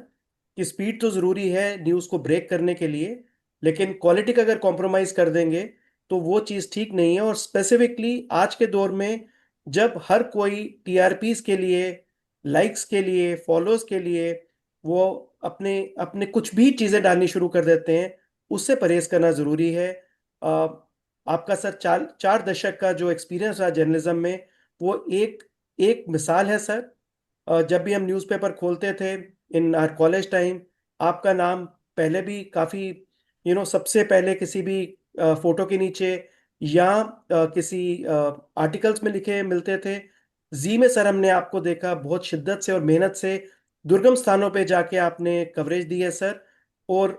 कि स्पीड तो ज़रूरी है न्यूज़ को ब्रेक करने के लिए, लेकिन क्वालिटी का अगर कॉम्प्रोमाइज़ कर देंगे तो वो चीज़ ठीक नहीं है। और स्पेसिफिकली आज के दौर में जब हर कोई टीआरपीस के लिए, लाइक्स के लिए, फॉलोज के लिए वो अपने अपने कुछ भी चीज़ें डालनी शुरू कर देते हैं, उससे परहेज करना ज़रूरी है। अ, आपका सर 4 दशक का जो एक्सपीरियंस रहा जर्नलिज्म में, वो एक एक मिसाल है सर। जब भी हम न्यूज़पेपर खोलते थे इन आवर कॉलेज टाइम, आपका नाम पहले भी काफ़ी सबसे पहले किसी भी फोटो के नीचे या किसी आर्टिकल्स में लिखे मिलते थे। जी में सर हमने आपको देखा बहुत शिद्दत से और मेहनत से दुर्गम स्थानों पे जाके आपने कवरेज दी है सर, और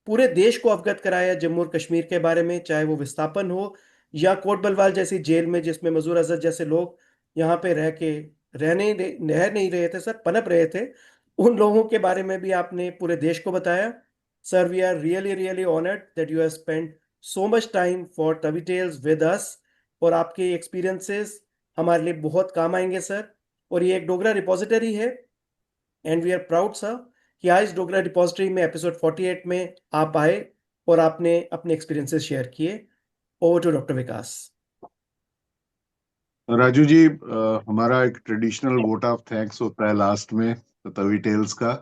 पूरे देश को अवगत कराया जम्मू और कश्मीर के बारे में, चाहे वो विस्थापन हो या कोट बलवाल जैसी जेल में जिसमें मजूर अजहर जैसे लोग यहाँ पे रह नहीं रहे थे सर, पनप रहे थे। उन लोगों के बारे में भी आपने पूरे देश को बताया। Sir we are really really honoured that you have spent so much time for Tawi tales with us, और आपके एक्सपीरियंसेस हमारे लिए बहुत काम आएंगे सर। और ये एक डोगरा रिपोजिटरी है, and we are proud sir कि आज डोगरा रिपोजिटरी में एपिसोड 48 में आप आए और आपने अपने एक्सपीरियंसेस शेयर किए। ओवर टू डॉक्टर विकास। राजू जी, हमारा एक ट्रेडिशनल वोट ऑफ थैंक्स होता है लास्ट में तवी टेल्स का।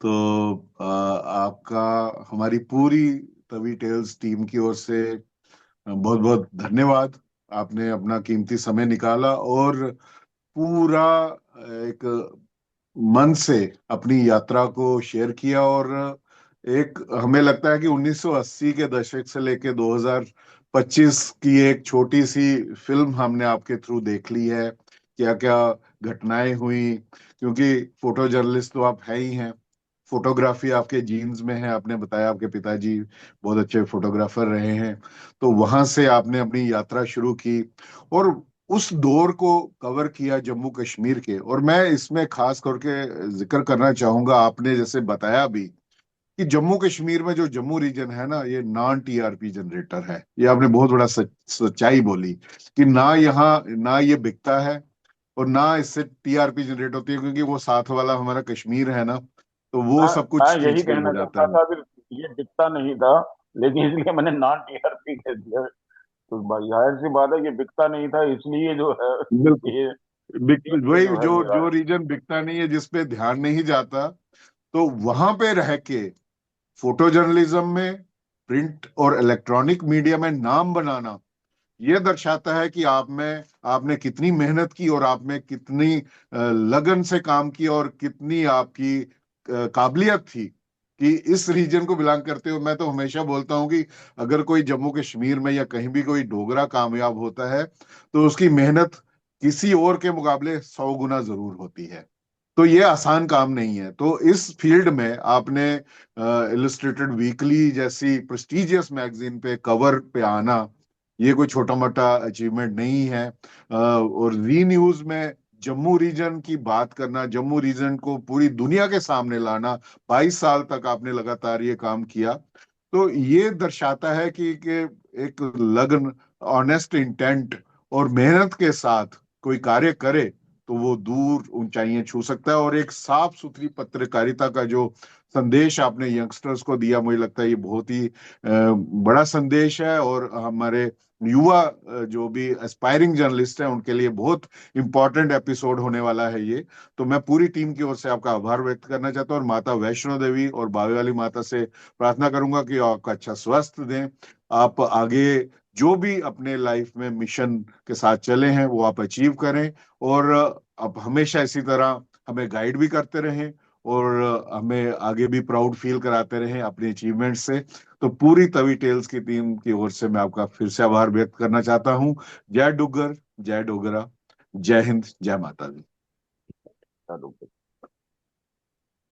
तो आपका हमारी पूरी तवी टेल्स टीम की ओर से बहुत बहुत धन्यवाद। आपने अपना कीमती समय निकाला और पूरा एक मन से अपनी यात्रा को शेयर किया। और एक हमें लगता है कि 1980 के दशक से लेके 2025 की एक छोटी सी फिल्म हमने आपके थ्रू देख ली है, क्या क्या घटनाएं हुई। क्योंकि फोटो जर्नलिस्ट तो आप है ही हैं, फोटोग्राफी आपके जीन्स में है। आपने बताया आपके पिताजी बहुत अच्छे फोटोग्राफर रहे हैं। तो वहां से आपने अपनी यात्रा शुरू की और उस दौर को कवर किया जम्मू कश्मीर के। और मैं इसमें खास करके जिक्र करना चाहूंगा, आपने जैसे बताया भी कि जम्मू कश्मीर में जो जम्मू रीजन है ना, ये नॉन टीआरपी जनरेटर है। ये आपने बहुत बड़ा सच्चाई बोली कि ना यहाँ ना ये बिकता है और ना इससे टीआरपी जनरेट होती है, क्योंकि वो साथ वाला हमारा कश्मीर है ना, तो वो सब मैं कुछ खींच यही के ले कहना जाता चाहता है। था कि ये बिकता नहीं था, लेकिन इसलिए मैंने नॉन टीआरपी कह दिया। तो भाई जाहिर सी बात है, ये बिकता नहीं था, इसलिए जो है बिल्कुल। ये ये वही जो है जो ये रहा जो है। रीजन बिकता नहीं है, जिसपे ध्यान नहीं जाता, तो वहां पे रह के फोटो जर्नलिज्म में, प्रिंट और इलेक्ट्रॉनिक मीडिया में नाम बनाना, ये दर्शाता है कि आप में आपने कितनी मेहनत की और आप में कितनी लगन से काम किया और कितनी आपकी काबिलियत थी कि इस रीजन को बिलोंग करते हो। मैं तो हमेशा बोलता हूं कि अगर कोई जम्मू कश्मीर में या कहीं भी कोई डोगरा कामयाब होता है, तो उसकी मेहनत किसी और के मुकाबले 100 गुना जरूर होती है। तो ये आसान काम नहीं है। तो इस फील्ड में आपने इलस्ट्रेटेड वीकली जैसी प्रेस्टिजियस मैगजीन पे कवर पे आना, ये कोई छोटा मोटा अचीवमेंट नहीं है। और जी न्यूज में जम्मू रीजन की बात करना, जम्मू रीजन को पूरी दुनिया के सामने लाना, 22 साल तक आपने लगातार ये काम किया। तो ये दर्शाता है कि एक लगन, ऑनेस्ट इंटेंट और मेहनत के साथ कोई कार्य करे तो वो दूर ऊंचाइयां छू सकता है। और एक साफ सुथरी पत्रकारिता का जो संदेश आपने यंगस्टर्स को दिया, मुझे लगता है ये बहुत ही बड़ा संदेश है। और हमारे युवा जो भी एस्पायरिंग जर्नलिस्ट हैं उनके लिए बहुत इंपॉर्टेंट एपिसोड होने वाला है ये। तो मैं पूरी टीम की ओर से आपका आभार व्यक्त करना चाहता हूँ और माता वैष्णो देवी और बावे वाली माता से प्रार्थना करूंगा कि आपका अच्छा स्वास्थ्य दें। आप आगे जो भी अपने लाइफ में मिशन के साथ चले हैं वो आप अचीव करें, और आप हमेशा इसी तरह हमें गाइड भी करते रहें और हमें आगे भी प्राउड फील कराते रहें अपने अचीवमेंट से। तो पूरी तवी टेल्स की टीम की ओर से मैं आपका फिर से आभार व्यक्त करना चाहता हूँ। जय डुग्गर, जय डोगरा, जय हिंद, जय माता दी। चलो।